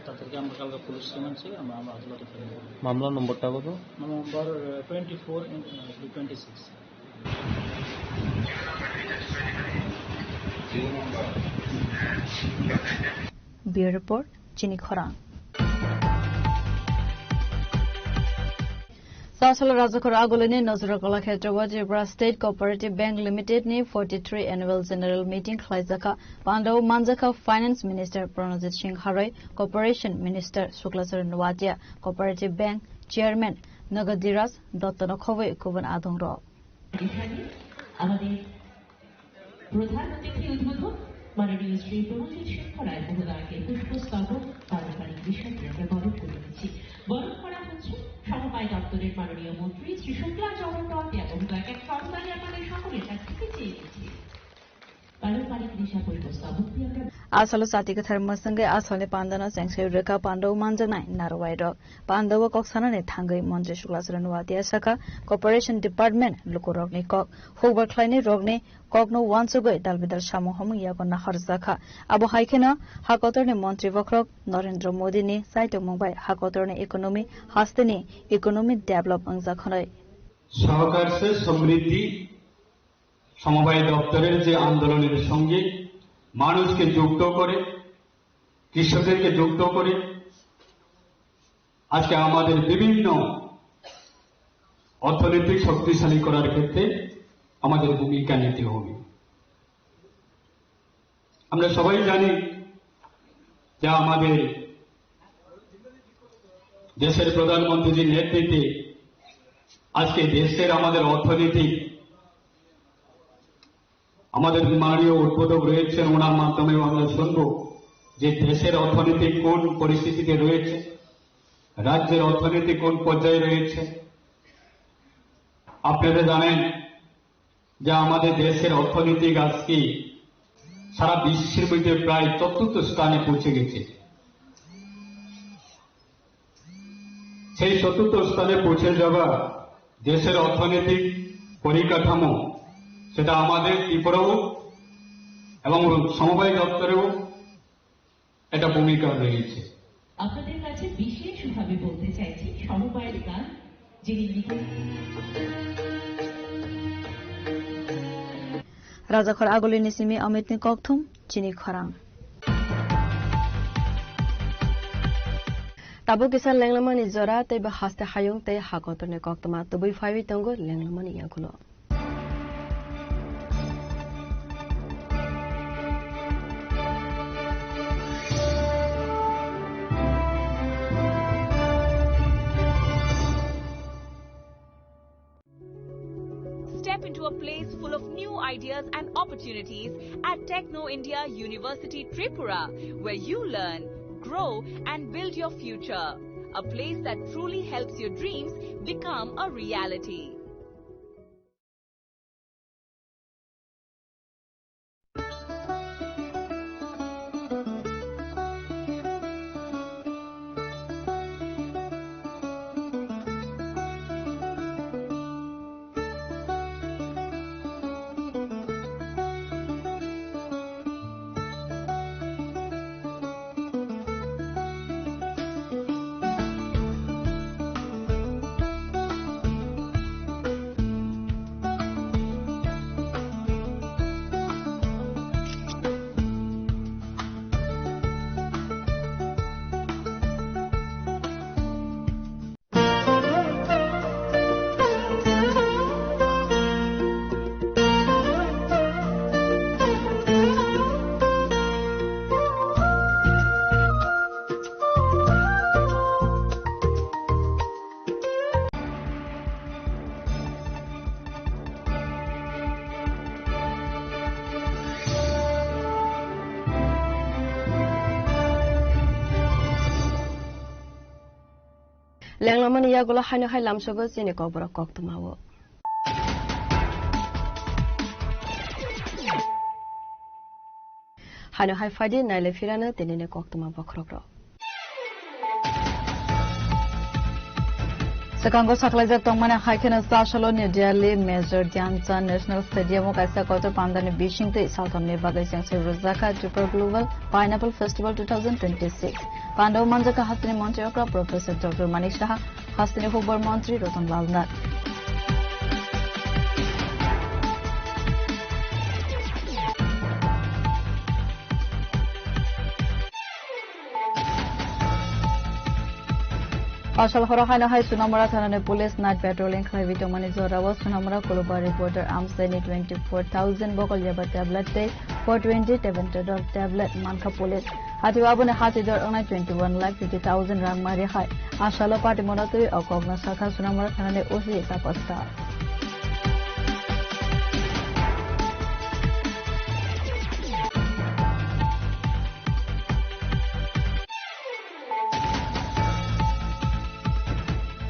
তাদেরকে আমরা কালকে পুলিশ জানাচ্ছি, আমরা আদালতে ফেরত দেব। মামলার নম্বরটা কত? নম্বর 24/26। Bureau Report Chini Khorang Sasol Rajakor Agolini Nozrokola Khetrawa Jibra State Cooperative Bank Limited ni 43 Annual General Meeting Khlaizaka Pandaw Manjaka Finance Minister Pranajit Singh Haroy Corporation Minister Suklacharan Watia Cooperative Bank Chairman Nagadiras Dottono Khowei Kuban Adongro আমাদের প্রধান অতিথি উদ্বোধন মাননীয় শ্রী প্রণজিৎ সিংহ রায় মহোদয়কে পুষ্পস্তবক পারস্পরিক বিষয় আমরা বরণ করে নিচ্ছি। বরণ করা হচ্ছে সমবায় দপ্তরের মাননীয় মন্ত্রী শ্রী শুক্লা চরণরথ মহোদয়কে সন্তানে আপনাদের সকলের কাছ থেকে চেয়ে নিচ্ছি। পারস্পরিক দিশা পুষ্পস্তবক আমরা Asalo Satika Thermasange Asole Pandana Sangshay Reka Pandaw Manjanai Narwai Rok Pandawa Koksanane Thangai Montri Shuklasaran Watia Saka Corporation Department Lukorogni Kok Hover Kleine Rogni Kokno Wansugoi Dalbidal Shamu Homu Yakona Harzaka Abu Haikena Hakotorni Montri Vokrok Narendra Modi ni Saito Mumbai Hakotorni Economy Hasteni Economic Develop Angzakhonai সহকার সে সমৃদ্ধি সমবায় দপ্তরের যে আন্দোলনের সঙ্গে মানুষকে যুক্ত করে কৃষকদেরকে যুক্ত করে আজকে আমাদের বিভিন্ন অর্থনৈতিক শক্তিশালী করার ক্ষেত্রে আমাদের ভূমিকা নিতে হবে। আমরা সবাই জানি যে আমাদের দেশের প্রধানমন্ত্রীর নেতৃত্বে আজকে দেশের আমাদের অর্থনৈতিক আমাদের মাননীয় উদ্বোধক রয়েছেন, ওনার মাধ্যমে আমরা শুনব যে দেশের অর্থনীতি কোন পরিস্থিতিতে রয়েছে, রাজ্যের অর্থনীতি কোন পর্যায়ে রয়েছে। আপনারা জানেন যে আমাদের দেশের অর্থনৈতিক আজকে সারা বিশ্বের মধ্যে প্রায় ৪র্থ স্থানে পৌঁছে গেছে। সেই ৪র্থ স্থানে পৌঁছে যাওয়া দেশের অর্থনৈতিক পরিকাঠামো, সেটা আমাদের ত্রিপুরাও এবং সমবায় দপ্তরেও এটা ভূমিকা রয়েছে। আপনাদের কাছে বিশেষভাবে বলতে চাইছি সমবায়ের গান যিনি রাজাখর আগলি নিসিমি অমিতনি ককথুম চিনি খরাং তাবো কিসান লেংলামানি জরা তৈ বা হাস্তে হায়ং তৈ হাকতনে ককতমা তবই ফাইবি তঙ্গ লেংলামানি ইয়াগুলো Step into a place full of new ideas and opportunities at Techno India University Tripura, where you learn, grow and build your future. A place that truly helps your dreams become a reality. লেংলামানি ইয়াগুলো হাইনো হাই লামসবো চিনি কবর ককতমাও হাইনো হাই ফাইদি নাইলে ফিরানো তিনিনে ককতমা বখরগ্র Sekango saklajak tongmane haikena sashalo New Delhi Major Dhyanchandh National Stadium o kaisa koto pandane bishingte Southam bagai sang Rosaka Super Global Pineapple Festival 2026 Pandav Manjaka Hastini Mantri Okra Professor Dr. Manik Saha Hastini Hubbar Mantri Ratan Lal Nath Ashal Horohana High Sunamara Thanane Police Night Patrolling Klavito Manizora was Sunamara Kuluba reporter Amseni 24,000 Bokol Yaba tablet day 420 Teventador tablet Manka Police Hatiwabune Hatidor on 21,50,000 Rang Mari High Ashala Party Monotary Okogna Saka Sunamara Thanane Usi Sapasta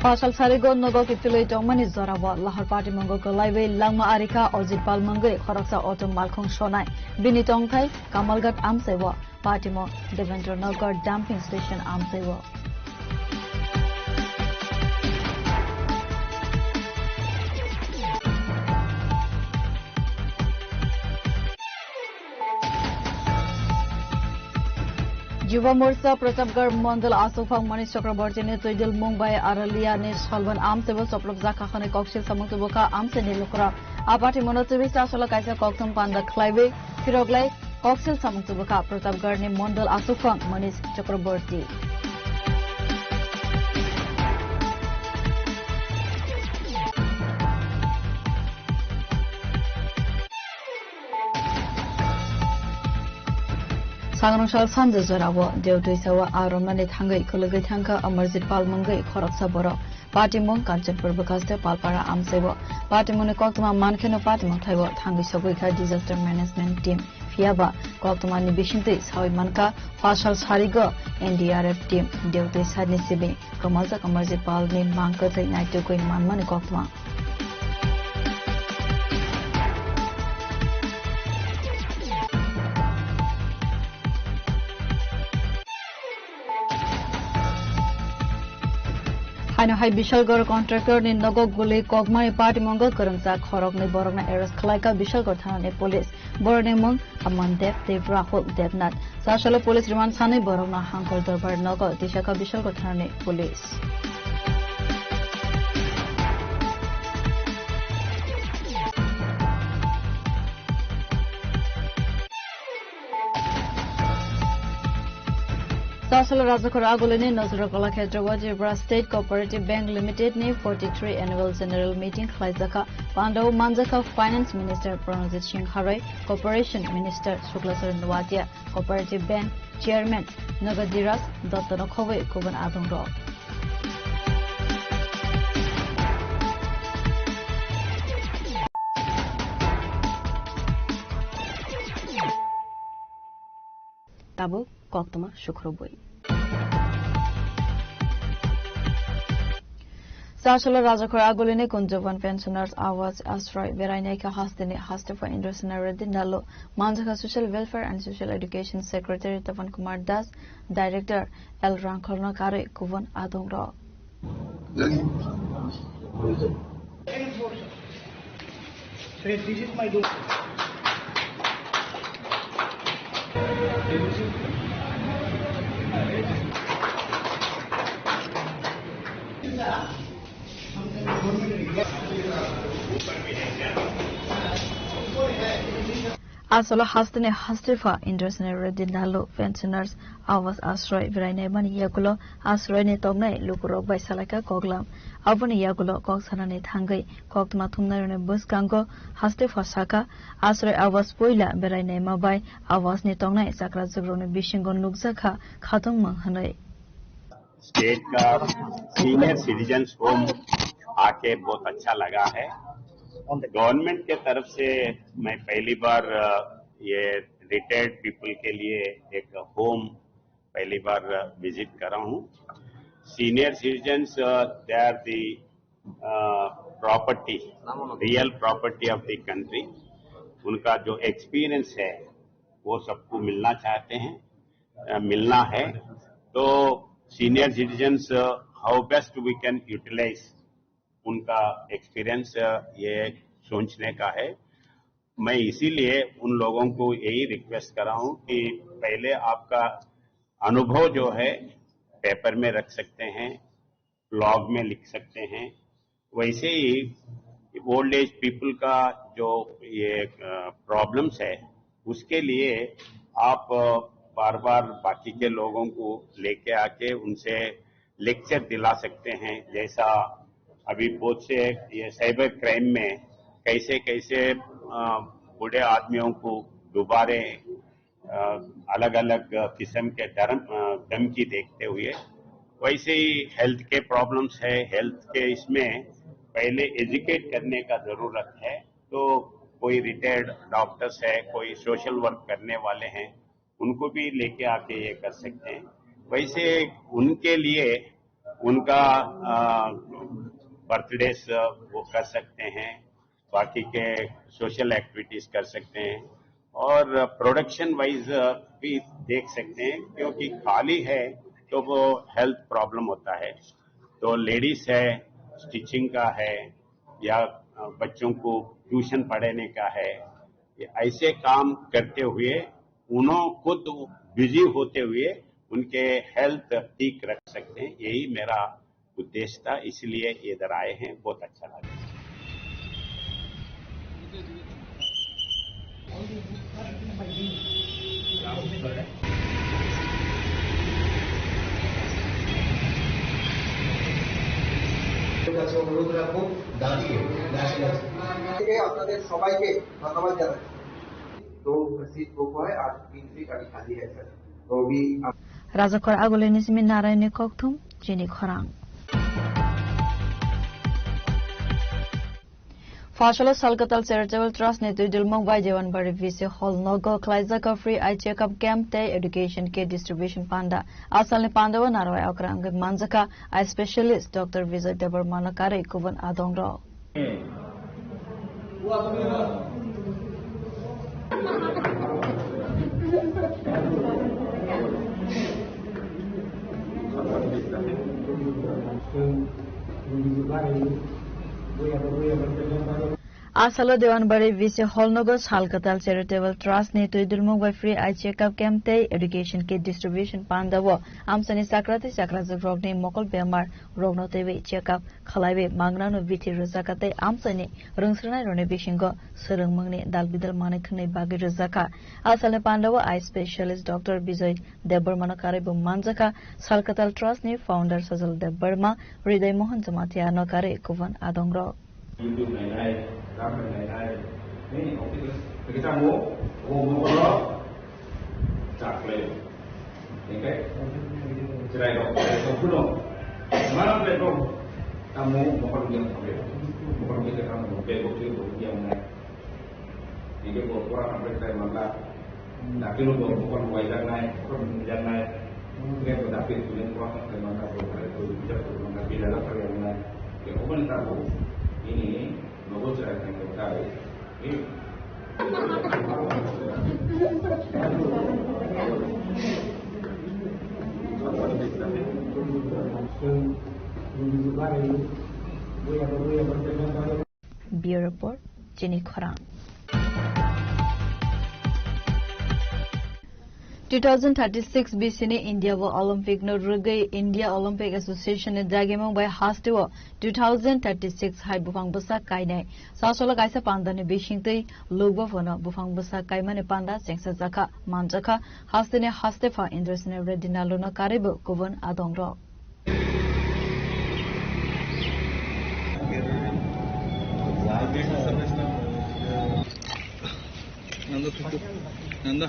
Pasal Sarigo Nogo Kitule Domani Zorawa, Lahar Party Mongo Kolaiwe, Langma Arika, Ozit Palmangue, Horaksa Autumn Malkong Shonai, Binitongkai, Kamalgat Amsewa, Patimo, Devendra Nagar Dumping Station Amsewa. Yuva Morcha Pratapgarh Mandal Asofang Manish Chakraborty ne Toidil Mumbai Aralia ne Shalvan Amsebo Soplok Zakakhane Kokshil Samuktuboka Amse ne Lukra Apati Monotobi Sasala Kaisa Koktum Panda Klaive Firoglai Kokshil Samuktuboka Pratapgarh ne Mandal Asofang Manish Chakraborty Sangnusal Sanjay Zorawo, Deutui Sawa Aromani Tangai, Kulugai Tanka, Amarjit Palmungai, Koroksa Boro, Patimon, Kanchanpur Bakaste, Palpara Amsevo, Patimon Koktuma Mankeno Patimo Taiwo, Tangi Soguika Disaster Management Team, Fiaba, Koktumani Bishinte, Sawi Manka, Partial Sarigo, NDRF Team, Deutui Sadni Sibi, Kamazak Amarjit Palni, Mankatai Naitoko in Manmani Koktuma. Haino hai Bishalgor contractor ni Nogok Guli Kogmani Party Mongol Kurumsa Khorok ni Borogna Eras Khlaika Bishalgor Thana ni Police Borone Mong Amandev Dev Rahul Devnath Sashalo Police Remand Thani Borogna Hankol Darbar Nogo Dishaka Bishalgor Thana ni Police Sasala Rajakor Agulini Nazarakola Khetrawa Jibra State Cooperative Bank Limited ni 43 Annual General Meeting Khlaizaka Pandau Manjaka Finance Minister Pranajit Singh Harai Corporation Minister Shuklasar Nwatia Cooperative Bank Chairman Nagadiras Dottanokhowe Kuban Adongro Tabu Koktuma Shukrobui Sashala Rajakor Agulini Kunjavan Pensioners Awas Astroy Veraineka Hastini Hastafa Indrosinaradi Nalo Manjaka Social Welfare and Social Education Secretary Tavan Kumar Das Director L Rankolna Kare Kuvan Adongro This is my door. Asolo Hastane Hastifa Indrosinary Dinalo Pensioners Awas Asroy Virainebani Yagulo Asroy Netogne Lukuro by Salaka Koglam Avani Yagulo Koksanane Tangai Kokmatumnarone Buskango Hastifa Saka Asroy Awas Poila Virainema by Awas Netogne Sakra Zugrone Bishingon Lukzaka Khatung Manghane state का senior citizens home आके बहुत अच्छा लगा है government के तरफ से मैं पहली बार ये रिटायर्ड पीपल के लिए एक होम पहली बार विजिट कर रहा हूँ senior citizens they are the property real property of the country उनका जो एक्सपीरियंस है वो सबको मिलना चाहते हैं मिलना है तो senior citizens how best we can utilise उनका एक्सपीरियंस ये सोचने का है मैं इसीलिए उन लोगों को यही रिक्वेस्ट कर रहा हूं कि पहले आपका अनुभव जो है पेपर में रख सकते हैं ब्लॉग में लिख सकते हैं वैसे ही ओल्ड एज पीपल का जो ये प्रॉब्लम्स है उसके लिए आप बार बार बाकी के लोगों को लेके आके उनसे लेक्चर दिला सकते हैं जैसा अभी बहुत से ये साइबर क्राइम में कैसे कैसे बूढ़े आदमियों को दोबारे अलग अलग किस्म के धमकी देखते हुए वैसे ही हेल्थ के प्रॉब्लम्स है हेल्थ के इसमें पहले एजुकेट करने का जरूरत है तो कोई रिटायर्ड डॉक्टर्स है कोई सोशल वर्क करने वाले हैं उनको भी लेके आके ये कर सकते हैं वैसे उनके लिए उनका बर्थडेज वो कर सकते हैं बाकी के सोशल एक्टिविटीज कर सकते हैं और प्रोडक्शन वाइज भी देख सकते हैं क्योंकि खाली है तो वो हेल्थ प्रॉब्लम होता है तो लेडीज है स्टिचिंग का है या बच्चों को ट्यूशन पढ़ाने का है ऐसे काम करते हुए उन्होंने खुद बिजी होते हुए उनके हेल्थ ठीक रख सकते हैं यही मेरा उद्देश्य था इसलिए इधर आए हैं बहुत अच्छा लगा অনুরোধ রাখবো দাঁড়িয়ে আপনাদের সবাইকে ধন্যবাদ জানাই তো 2 सीट बुक हुआ है, आज 3 सीट अभी खाली है सर। तो अभी राजाखर आगोलेनि semen Narayan कक्थुम Jini खरां Fashola Salkatal Charitable Trust ne Tudilmong by Jawan Bari Visi Hall Nogo Klaizaka Free Eye Checkup Camp Te Education Kit Distribution Panda Asal Pandava Narway Okrang Manzaka Eye Specialist Dr. Vijay Debar Manakare Kuvan Adongro Asalo Dewanbari Visi Holnogos Halkatal Charitable Trust ne Tudilmong by Free Eye Checkup Camp Te Education Kit Distribution Pandawo Amsani Sakrati Sakrazak Rogni Mokol Bemar Rogno TV Checkup Khalaibe Mangnano Viti Razakate Amsani Rungsrana Rone Bishingo Surung Mangni Dalbidal Manikne Bagi Razaka Asale Pandawa Eye Specialist Dr. Vijay Debar Manakaribu Manzaka Salkatal Trust ne Founder Sazal Debarma Riday Mohan Zamatiano Kare Kuvan Adongro YouTube này đây, ra phần này đây, đấy cái trang mũ đó chặt lên, những cái này đó, không cứ đâu, mà nó lên đâu, trang mũ một con miệng không được, một con miệng cái một cái bộ chữ một miệng này, thì cái bộ qua làm cái mà là cái lúc một con quay ra này, con ra này, cái bộ đặc biệt của liên quan tới mà là bộ cái từ chất của nó đặc biệt là cái này, cái ốp bên ta bộ ini logo cerita yang terkait ini Bureau Report Jenny Khorang 2036 BC ne India wo Olympic no rugai India Olympic Association ne dagemong by hastiwo 2036 hai bufang basa kai nai sasola kaisa panda ne bishingtei logbo fono bufang basa kai mane panda sengsa jaka manjaka hastene hastefa indresne redinalo na karibo kovon adongro Nanda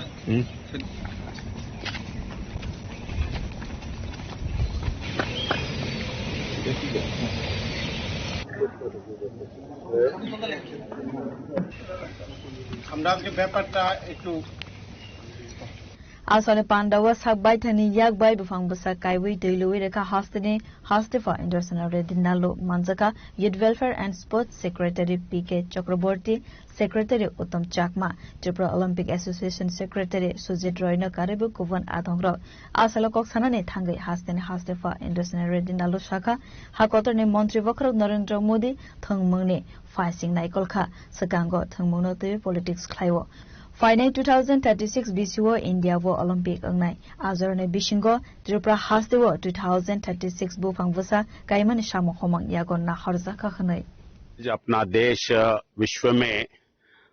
আমরা যে ব্যাপারটা একটু Asale Pandawa Sakbai Thani Yakbai Bufang Basa Kaiwi Deilui Reka Hastini Hastifa International Redinalo Manzaka Youth Welfare and Sports Secretary PK Chakraborty Secretary Uttam Chakma Tripura Olympic Association Secretary Sujit Royna Karibu Kuvan Adongro Asala Koksanane Thangai Hastini Hastifa International Redinalo Shaka Hakotorni Montri Vakrok Narendra Modi Thangmungni Faising Naikolkha Sagango Thangmungno TV Politics Klaiwo Final 2036 BCO India wo Olympic angnai azorne bishingo Tripura hastewo 2036 bufang vasa kaiman shamo khomang yagon na harza kha khnai अपना देश विश्व में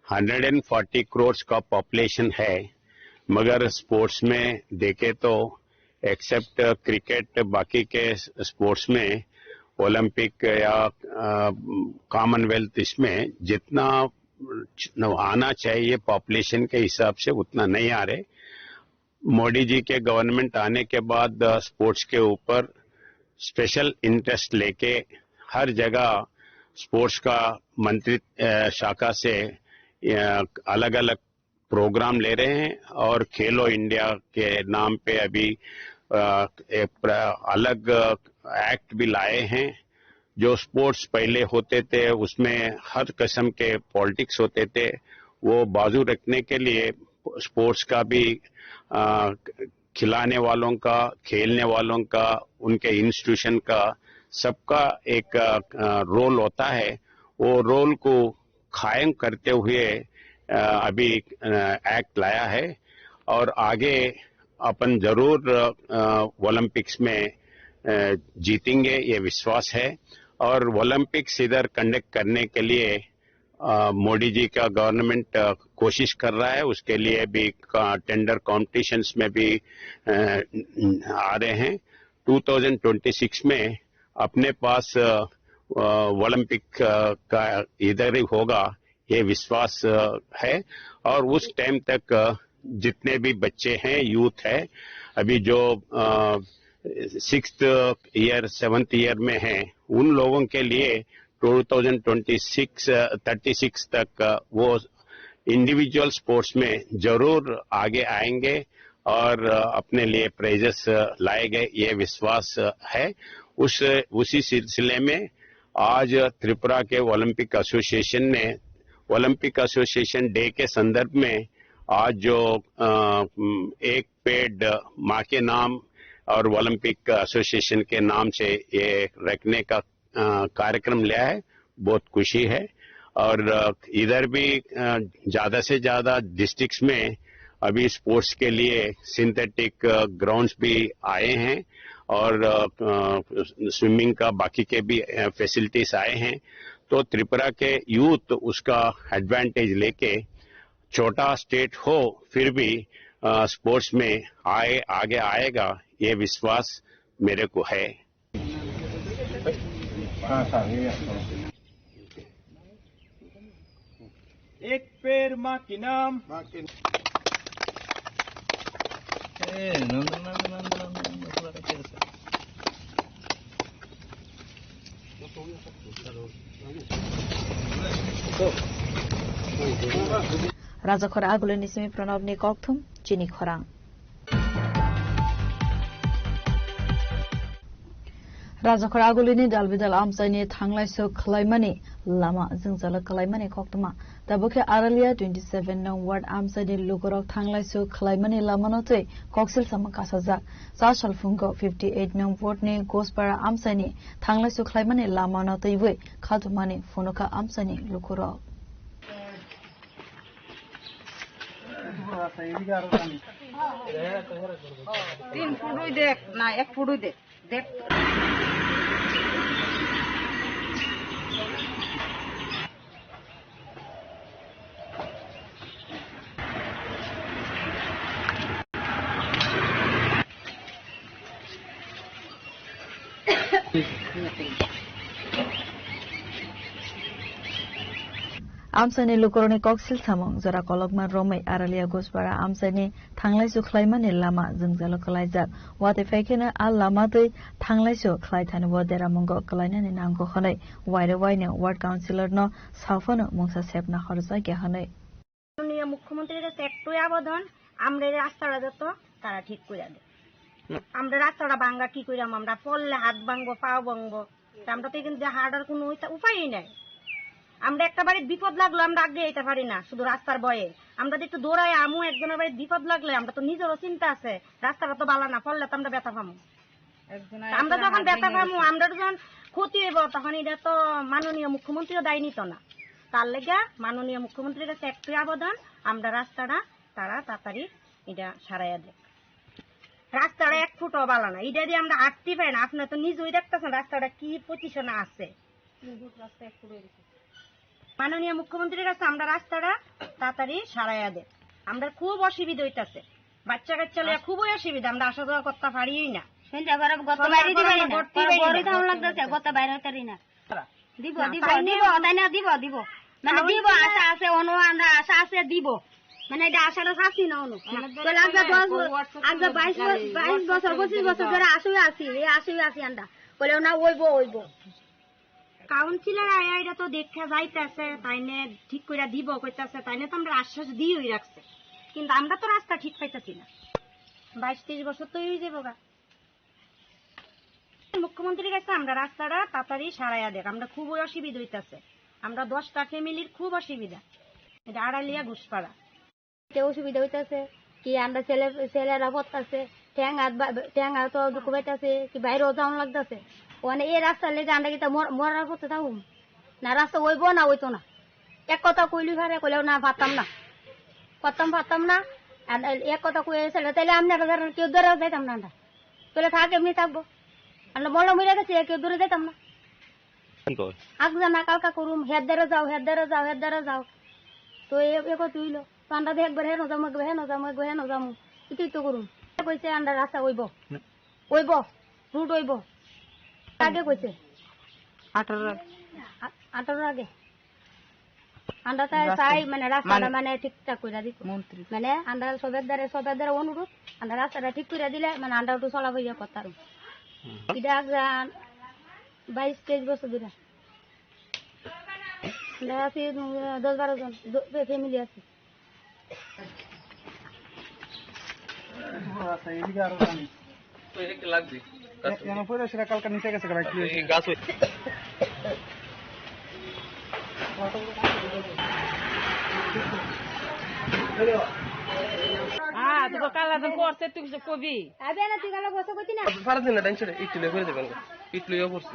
140 करोड़ का population है मगर sports में देखे तो एक्सेप्ट क्रिकेट बाकी के स्पोर्ट्स में ओलंपिक या कॉमनवेल्थ इसमें जितना आना चाहिए पॉपुलेशन के हिसाब से उतना नहीं आ रहे। मोदी जी के गवर्नमेंट आने के बाद स्पोर्ट्स के ऊपर स्पेशल इंटरेस्ट लेके हर जगह स्पोर्ट्स का मंत्री शाखा से अलग अलग प्रोग्राम ले रहे हैं और खेलो इंडिया के नाम पे अभी एक अलग एक्ट भी लाए हैं। जो स्पोर्ट्स पहले होते थे उसमें हर किस्म के पॉलिटिक्स होते थे, वो बाजू रखने के लिए स्पोर्ट्स का भी खिलाने वालों का, खेलने वालों का, उनके इंस्टीट्यूशन का सबका एक रोल होता है। वो रोल को कायम करते हुए अभी एक्ट लाया है और आगे अपन जरूर ओलंपिक्स में जीतेंगे ये विश्वास है। और ओलंपिक्स इधर कंडक्ट करने के लिए मोदी जी का गवर्नमेंट कोशिश कर रहा है, उसके लिए भी टेंडर कॉम्पिटिशन्स में भी आ रहे हैं। 2026 में अपने पास ओलंपिक का इधर ही होगा ये विश्वास है। और उस टाइम तक जितने भी बच्चे हैं, यूथ है, अभी जो 6th ईयर 7th ईयर में हैं, उन लोगों के लिए 2036 तक वो इंडिविजुअल स्पोर्ट्स में जरूर आगे आएंगे और अपने लिए प्राइजेस लाएंगे, ये विश्वास है। उसी सिलसिले में आज त्रिपुरा के ओलंपिक एसोसिएशन ने ओलंपिक एसोसिएशन डे के संदर्भ में आज जो एक पेड़ माँ के नाम और ओलंपिक एसोसिएशन के नाम से ये रखने का कार्यक्रम लिया है, बहुत खुशी है। और इधर भी ज्यादा से ज्यादा डिस्ट्रिक्ट्स में अभी स्पोर्ट्स के लिए सिंथेटिक ग्राउंड्स भी आए हैं और स्विमिंग का बाकी के भी फैसिलिटीज आए हैं। तो त्रिपुरा के यूथ उसका एडवांटेज लेके, छोटा स्टेट हो फिर भी स्पोर्ट्स में आगे आएगा, ये विश्वास मेरे को है। एक पेड़ माँ के नाम। Raja khora agulin ismi pranab ni kokthum chini khorang. Raja khora agulini dalbidal amsani thanglai so khlaimani lama jingzala khlaimani koktuma. Tabukhe Aralia 27 nong ward amsani lukorok thanglai so khlaimani lama note koksil sama kasaja. Sa shalfungo 58 nong ward ni gospara amsani thanglai so khlaimani lama note we khatumani fonoka amsani lukorok. तीन फुटुई देख ना एक फुटुई देख देख Amsani lukoroni koksil samong jora kolokma romai Aralia gospara amsani thanglai su khlaimani lama jingzalo khlaijak wate faikena al lama tei thanglai su khlai thani bodera mongo khlainani nangko khonai waire waine ward councilor no সাফানো মংসা সেপনা খরচা কে হনে মাননীয় মুখ্যমন্ত্রীর কাছে একটুই আবেদন আমরা রাস্তাটা যত তারা ঠিক করে দেয় আমরা রাস্তাটা ভাঙা কি কইরাম আমরা পড়লে হাত ভাঙবো পা ভাঙবো আমরা তো কিন্তু হাঁটার কোনো উপায়ই নাই আমরা একটা বাড়ির বিপদ লাগলো আমরা আগে যেতে পারি না শুধু রাস্তার ভয়ে আমরা তো একটু দৌড়াই আমু একজনের বাড়ির বিপদ লাগলে আমরা তো নিজেরও চিন্তা আছে রাস্তাটা তো ভালো না পড়লে তো আমরা ব্যথা পাবো আমরা যখন ব্যথা পাবো আমরা যখন ক্ষতি হইব তখন এটা তো মাননীয় মুখ্যমন্ত্রীও দায় নিত না তার লেগে মাননীয় মুখ্যমন্ত্রীর কাছে একটু আবেদন আমরা রাস্তাটা তারা তাড়াতাড়ি এটা সারাইয়া দেয় রাস্তাটা এক ফুটও ভালো না এটা দিয়ে আমরা হাঁটতে পাই না আপনি তো নিজেই দেখতেছেন রাস্তাটা কি পজিশনে আছে মাননীয় মুখ্যমন্ত্রীর কাছে আমরা রাস্তাটা তাড়াতাড়ি সারাইয়া দেয় আমরা খুব অসুবিধা হইতাছে বাচ্চা কাচ্চা লইয়া খুবই অসুবিধা আমরা আসা যাওয়া করতে পারিই না মানে এটা আশাটা চাচ্ছি না অনু 22 বছর 25 বছর ধরে আসুই আছি আমরা বলেও না ওইব কাউন্সিলর আয়া এটা তো দেখা যাইতেছে তাইনে ঠিক করে দিব কইতাছে তাইনে তো আমরা আশ্বাস দিয়েই রাখছে কিন্তু আমরা তো রাস্তা ঠিক পাইতেছি না 22-23 বছর তো হয়ে যাবো গা মুখ্যমন্ত্রীর কাছে আমরা রাস্তাটা তাড়াতাড়ি সারাইয়া দেখ আমরা খুবই অসুবিধা হইতেছে আমরা 10টা ফ্যামিলির খুব অসুবিধা এটা আড়ালিয়া ঘুষপাড়া অসুবিধা হইতেছে কি আমরা ছেলেরা পড়তেছে ঠ্যাং হাত তো দুঃখ পাইতেছে কি বাইরেও যাওয়া লাগতেছে ওখানে এই রাস্তার লেগে আমরা কি মরার করতে থাকুম না রাস্তা ওইব না ওইতো না এক কথা কইলি ভারে কইলেও না পারতাম না এক কথা কইছিল তাহলে আপনারা কেউ ধরে যাইতাম না আমরা তাহলে থাক এমনি থাকবো আমরা মনে মরে গেছি কেউ দূরে যেতাম না আগে না কালকা করুম হেদারে যাও তো এক তুইল তো আমরা একবার হেন যাবো এটাই তো করুম কইছে আমরা রাস্তা ওইব রুট ওইব আগে কইছে 18 আগে আমরা তাই চাই মানে রাস্তাটা মানে ঠিকঠাক করে দিত মানে আমরা সবের দ্বারা অনুরোধ আমরা রাস্তাটা ঠিক করে দিলে মানে আমরা একটু চলাফেরা করতাম এটা 22-23 বছর ধরে আমরা আছি 10-12 জন ফ্যামিলি আছে। কালকে নিচে গেছে গাছ করছে তুই কিছু কবি আবে না তুই কালা বসে কইতি না ফারা দিন না টেনশন একটু লে করে দেবেন একটু ইয়ে করছি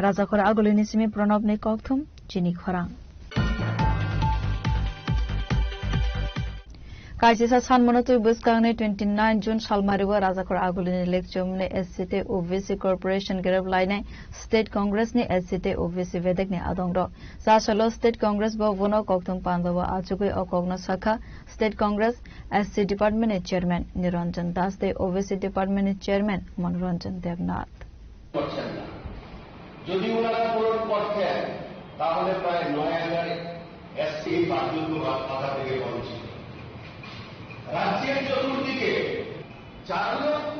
राजाखोर आगोलिनी सिमी प्रणव ने कौथुम चिनी खरां काजिसा सानमनतु बुस्कांगने 29 जून सालमारिवा राजाखोर आगोलिनी लेक्चुमने एससीते ओबीसी कॉर्पोरेशन गिरब लाइने स्टेट कांग्रेस ने एससीते ओबीसी वेदक ने आदंगरो सासलो स्टेट कांग्रेस भवनो कौथुम पांडवा आचुगै अकग्न शाखा state Congress SC department chairman Niranjan Das दे OBC department chairman Manoranjan Debnath যদি ওনারা পূরণ করতেন তাহলে প্রায় 9,000 এসসি বাতিল কথা থেকে বলছি রাজ্যের চতুর্দিকে 4 লক্ষ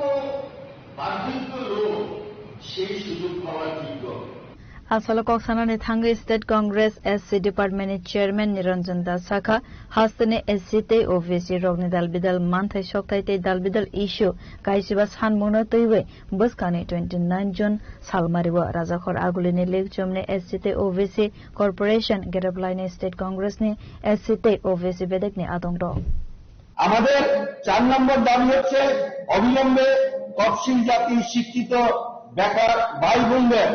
বাতিল লোক সেই সুযোগ পাওয়ার যোগ্য आसलो कक्सानानि थांगै state Congress SC department chairman Niranjan Das शाखा हास्तने एससी ते ओबीसी रोगनि दालबिदाल मानथाय सप्ताहते दालबिदाल इश्यू काइसिबा सानमुनो तैवे बसकानि 29 जून सालमारिवा राजाखोर आगुलिनि लेगचुमने एससी ते ओबीसी कॉर्पोरेशन गेरबलाइनि स्टेट कांग्रेसनि एससी ते ओबीसी बेदेकनि आदंग আমাদের 4 নম্বর দাবি হচ্ছে অবিলম্বে তফসিল জাতি শিক্ষিত বেকার ভাই বোনদের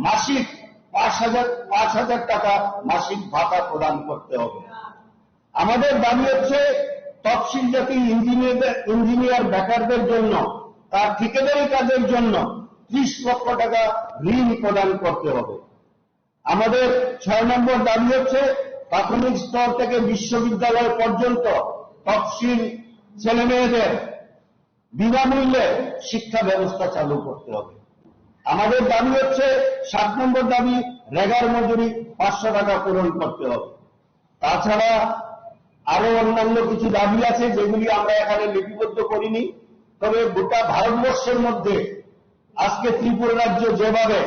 মাসিক 5,000 টাকা মাসিক ভাতা প্রদান করতে হবে। আমাদের দাবি হচ্ছে তফসিল জাতি ইঞ্জিনিয়ার বেকারদের জন্য তার ঠিকাদারি কাজের জন্য 30 লক্ষ টাকা ঋণ প্রদান করতে হবে। আমাদের 6 নম্বর দাবি হচ্ছে প্রাথমিক স্তর থেকে বিশ্ববিদ্যালয় পর্যন্ত তফসিল ছেলেমেয়েদের বিনামূল্যে শিক্ষা ব্যবস্থা চালু করতে হবে। আমাদের দাবি হচ্ছে 7 নম্বর দাবি রেগার মজুরি 500 টাকা পূরণ করতে হবে। তাছাড়া আরো অন্যান্য কিছু দাবি আছে যেগুলি আমরা এখানে লিপিবদ্ধ করিনি, তবে গোটা ভারতবর্ষের মধ্যে আজকে ত্রিপুরা রাজ্য যেভাবে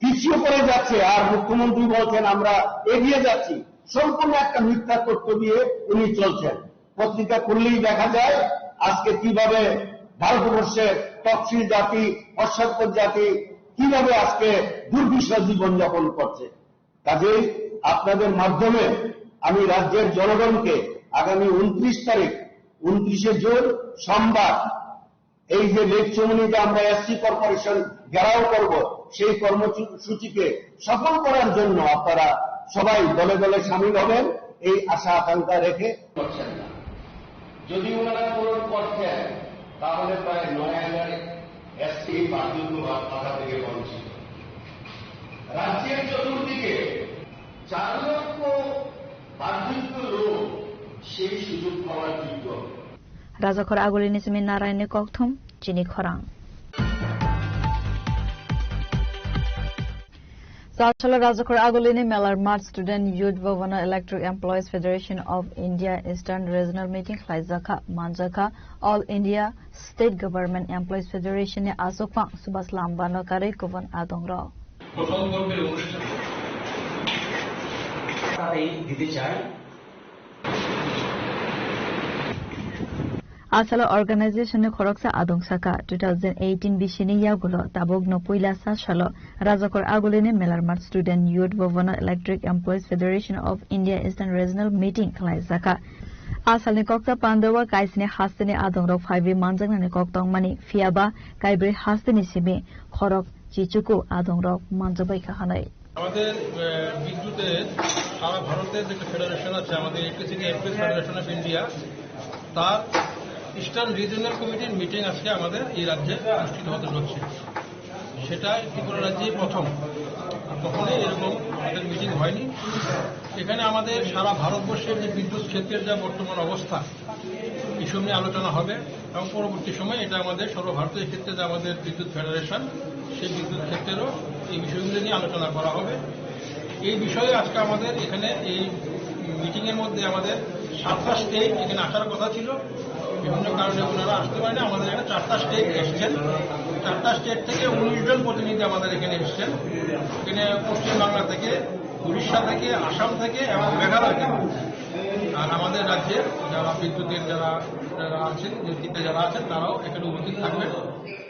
পিছিয়ে পড়ে যাচ্ছে আর মুখ্যমন্ত্রী বলছেন আমরা এগিয়ে যাচ্ছি, সম্পূর্ণ একটা মিথ্যা তথ্য দিয়ে উনি চলছেন। পত্রিকা খুললেই দেখা যায় আজকে কিভাবে ভারতবর্ষের তফসিল জাতি পশ্চাৎপদ জাতি কিভাবে আজকে দুর্বিষহ জীবনযাপন করছে। কাজেই আপনাদের মাধ্যমে আমি রাজ্যের জনগণকে আগামী 29 তারিখ 29শে জুন সোমবার এই যে লেকচুমনিতে আমরা এসসি কর্পোরেশন ঘেরাও করব সেই কর্মসূচিকে সফল করার জন্য আপনারা সবাই দলে দলে সামিল হবেন এই আশা আকাঙ্ক্ষা রেখে করছেন না। যদি ওনারা পূরণ করতেন তাহলে প্রায় 9,000 এসসি বাতিল কথা থেকে বঞ্চিত। রাজ্যের চতুর্দিকে 4 লক্ষ বাতিল লোক সেই সুযোগ পাওয়ার যোগ্য। राजाखोर आगुलिनि सिमी नारायण कौथुम चिनी खरां सातशाला राजाखोर आगुलिनि Melarmath student youth Bhavan electric employees federation of India eastern regional meeting खालायजाखा मानजाखा all India state government employees federation नि आसोफां सुभाष लाम्बानो कारै गुबुन आदंग्र आसाला अर्गानाइजेशन खरकसा आदं साका 2018 बिसिनि यागुलो ताबोगनो पुइला सासालो राजाखोर आगुलिनि Melarmath student youth Bhavan electric employees federation of India eastern regional meeting खालायजाखा आसालनि कक्ता पांडवा काइसनि हास्तेनि आदंरो फाइबि मानजांनानि कक्तं मानि फियाबा काइब्रे हास्तेनि सिमि खरक चिचुकु आदंरो मानजाबायखा हानाय আমাদের বিদ্যুতের সারা ভারতের যে ফেডারেশন আছে আমাদের electricity employees federation of India তার ইস্টার্ন রিজিওনাল কমিটির মিটিং আজকে আমাদের এই রাজ্যে অনুষ্ঠিত হতে যাচ্ছে। সেটা ত্রিপুরা রাজ্যে প্রথম, কখনোই এরকম আমাদের মিটিং হয়নি। এখানে আমাদের সারা ভারতবর্ষের যে বিদ্যুৎ ক্ষেত্রের যা বর্তমান অবস্থা, এই বিষয় নিয়ে আলোচনা হবে এবং পরবর্তী সময় এটা আমাদের সর্বভারতীয় ক্ষেত্রে যে আমাদের বিদ্যুৎ ফেডারেশন, সেই বিদ্যুৎ ক্ষেত্রেরও এই বিষয়গুলো নিয়ে আলোচনা করা হবে। এই বিষয়ে আজকে আমাদের এখানে এই মিটিংয়ের মধ্যে আমাদের 7টা স্টেট এখানে আসার কথা ছিল, বিভিন্ন কারণে ওনারা আসতে পারে না। আমাদের এখানে 4টা স্টেট এসছেন, 4টা স্টেট থেকে 19 জন প্রতিনিধি আমাদের এখানে এসছেন। এখানে পশ্চিমবাংলা থেকে, উড়িষ্যা থেকে, আসাম থেকে এবং মেঘালয় থেকে। আর আমাদের রাজ্যের যারা বিদ্যুতের যারা আছেন, নেতৃত্বে যারা আছেন, তারাও এখানে উপস্থিত থাকবেন।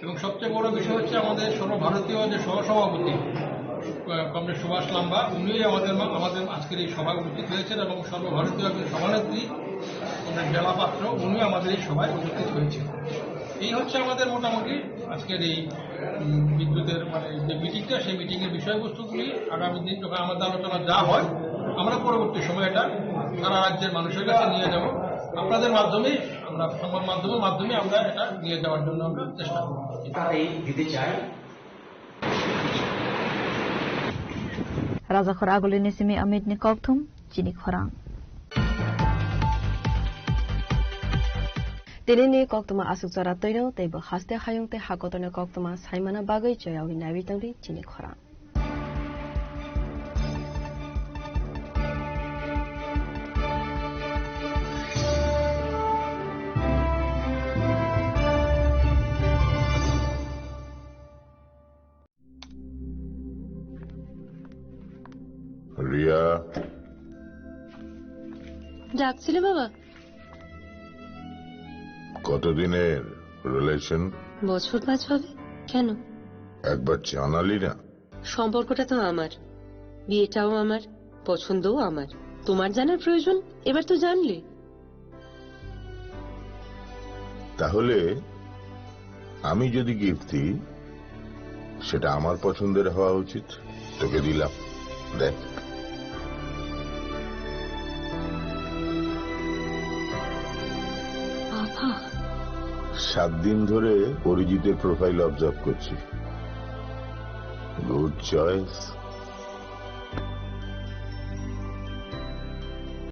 এবং সবচেয়ে বড় বিষয় হচ্ছে আমাদের সর্বভারতীয় যে সহসভাপতি কমরেড সুভাষ লাম্বা, উনিই আমাদের আজকের এই সভায় উপস্থিত হয়েছেন এবং সর্বভারতীয় একজন সভানেত্রী কমরেড বেলা পাত্র, উনিও আমাদের এই সভায় উপস্থিত হয়েছেন। এই হচ্ছে আমাদের মোটামুটি আজকের এই বিদ্যুতের যে মিটিংটা, সেই মিটিংয়ের বিষয়বস্তুগুলি আগামী দিন যখন আমাদের আলোচনা যা হয় আমরা পরবর্তী সময় এটা সারা রাজ্যের মানুষের কাছে নিয়ে যাব। আপনাদের মাধ্যমে, আমরা সংবাদ মাধ্যমের মাধ্যমে আমরা এটা নিয়ে যাওয়ার জন্য আমরা চেষ্টা করব। দিতে চাই Raja Khoraguli Nisimi Amit ni Kokthum, Chini Khorang. Tini ni Koktuma Asuk Zara Toino, Tebo Haste Hayung Te Hakotone Koktuma, Saimana Bagay, Joyawi Navitangri, Chini Khorang. Riya, ডাকছিলে বাবা? কতদিনের রিলেশন? বছর 5 হবে। কেন? একবার জানালি না? সম্পর্কটা তো আমার, বিয়েটাও আমার, পছন্দও আমার। তোমার জানার প্রয়োজন, এবার তো জানলে। তাহলে আমি যদি গিফট দিই, সেটা আমার পছন্দের হওয়া উচিত। তোকে দিলাম, দেখ। বাবা, 7 দিন ধরে অরিজিতের প্রোফাইল অবজার্ভ করছি। Good choice.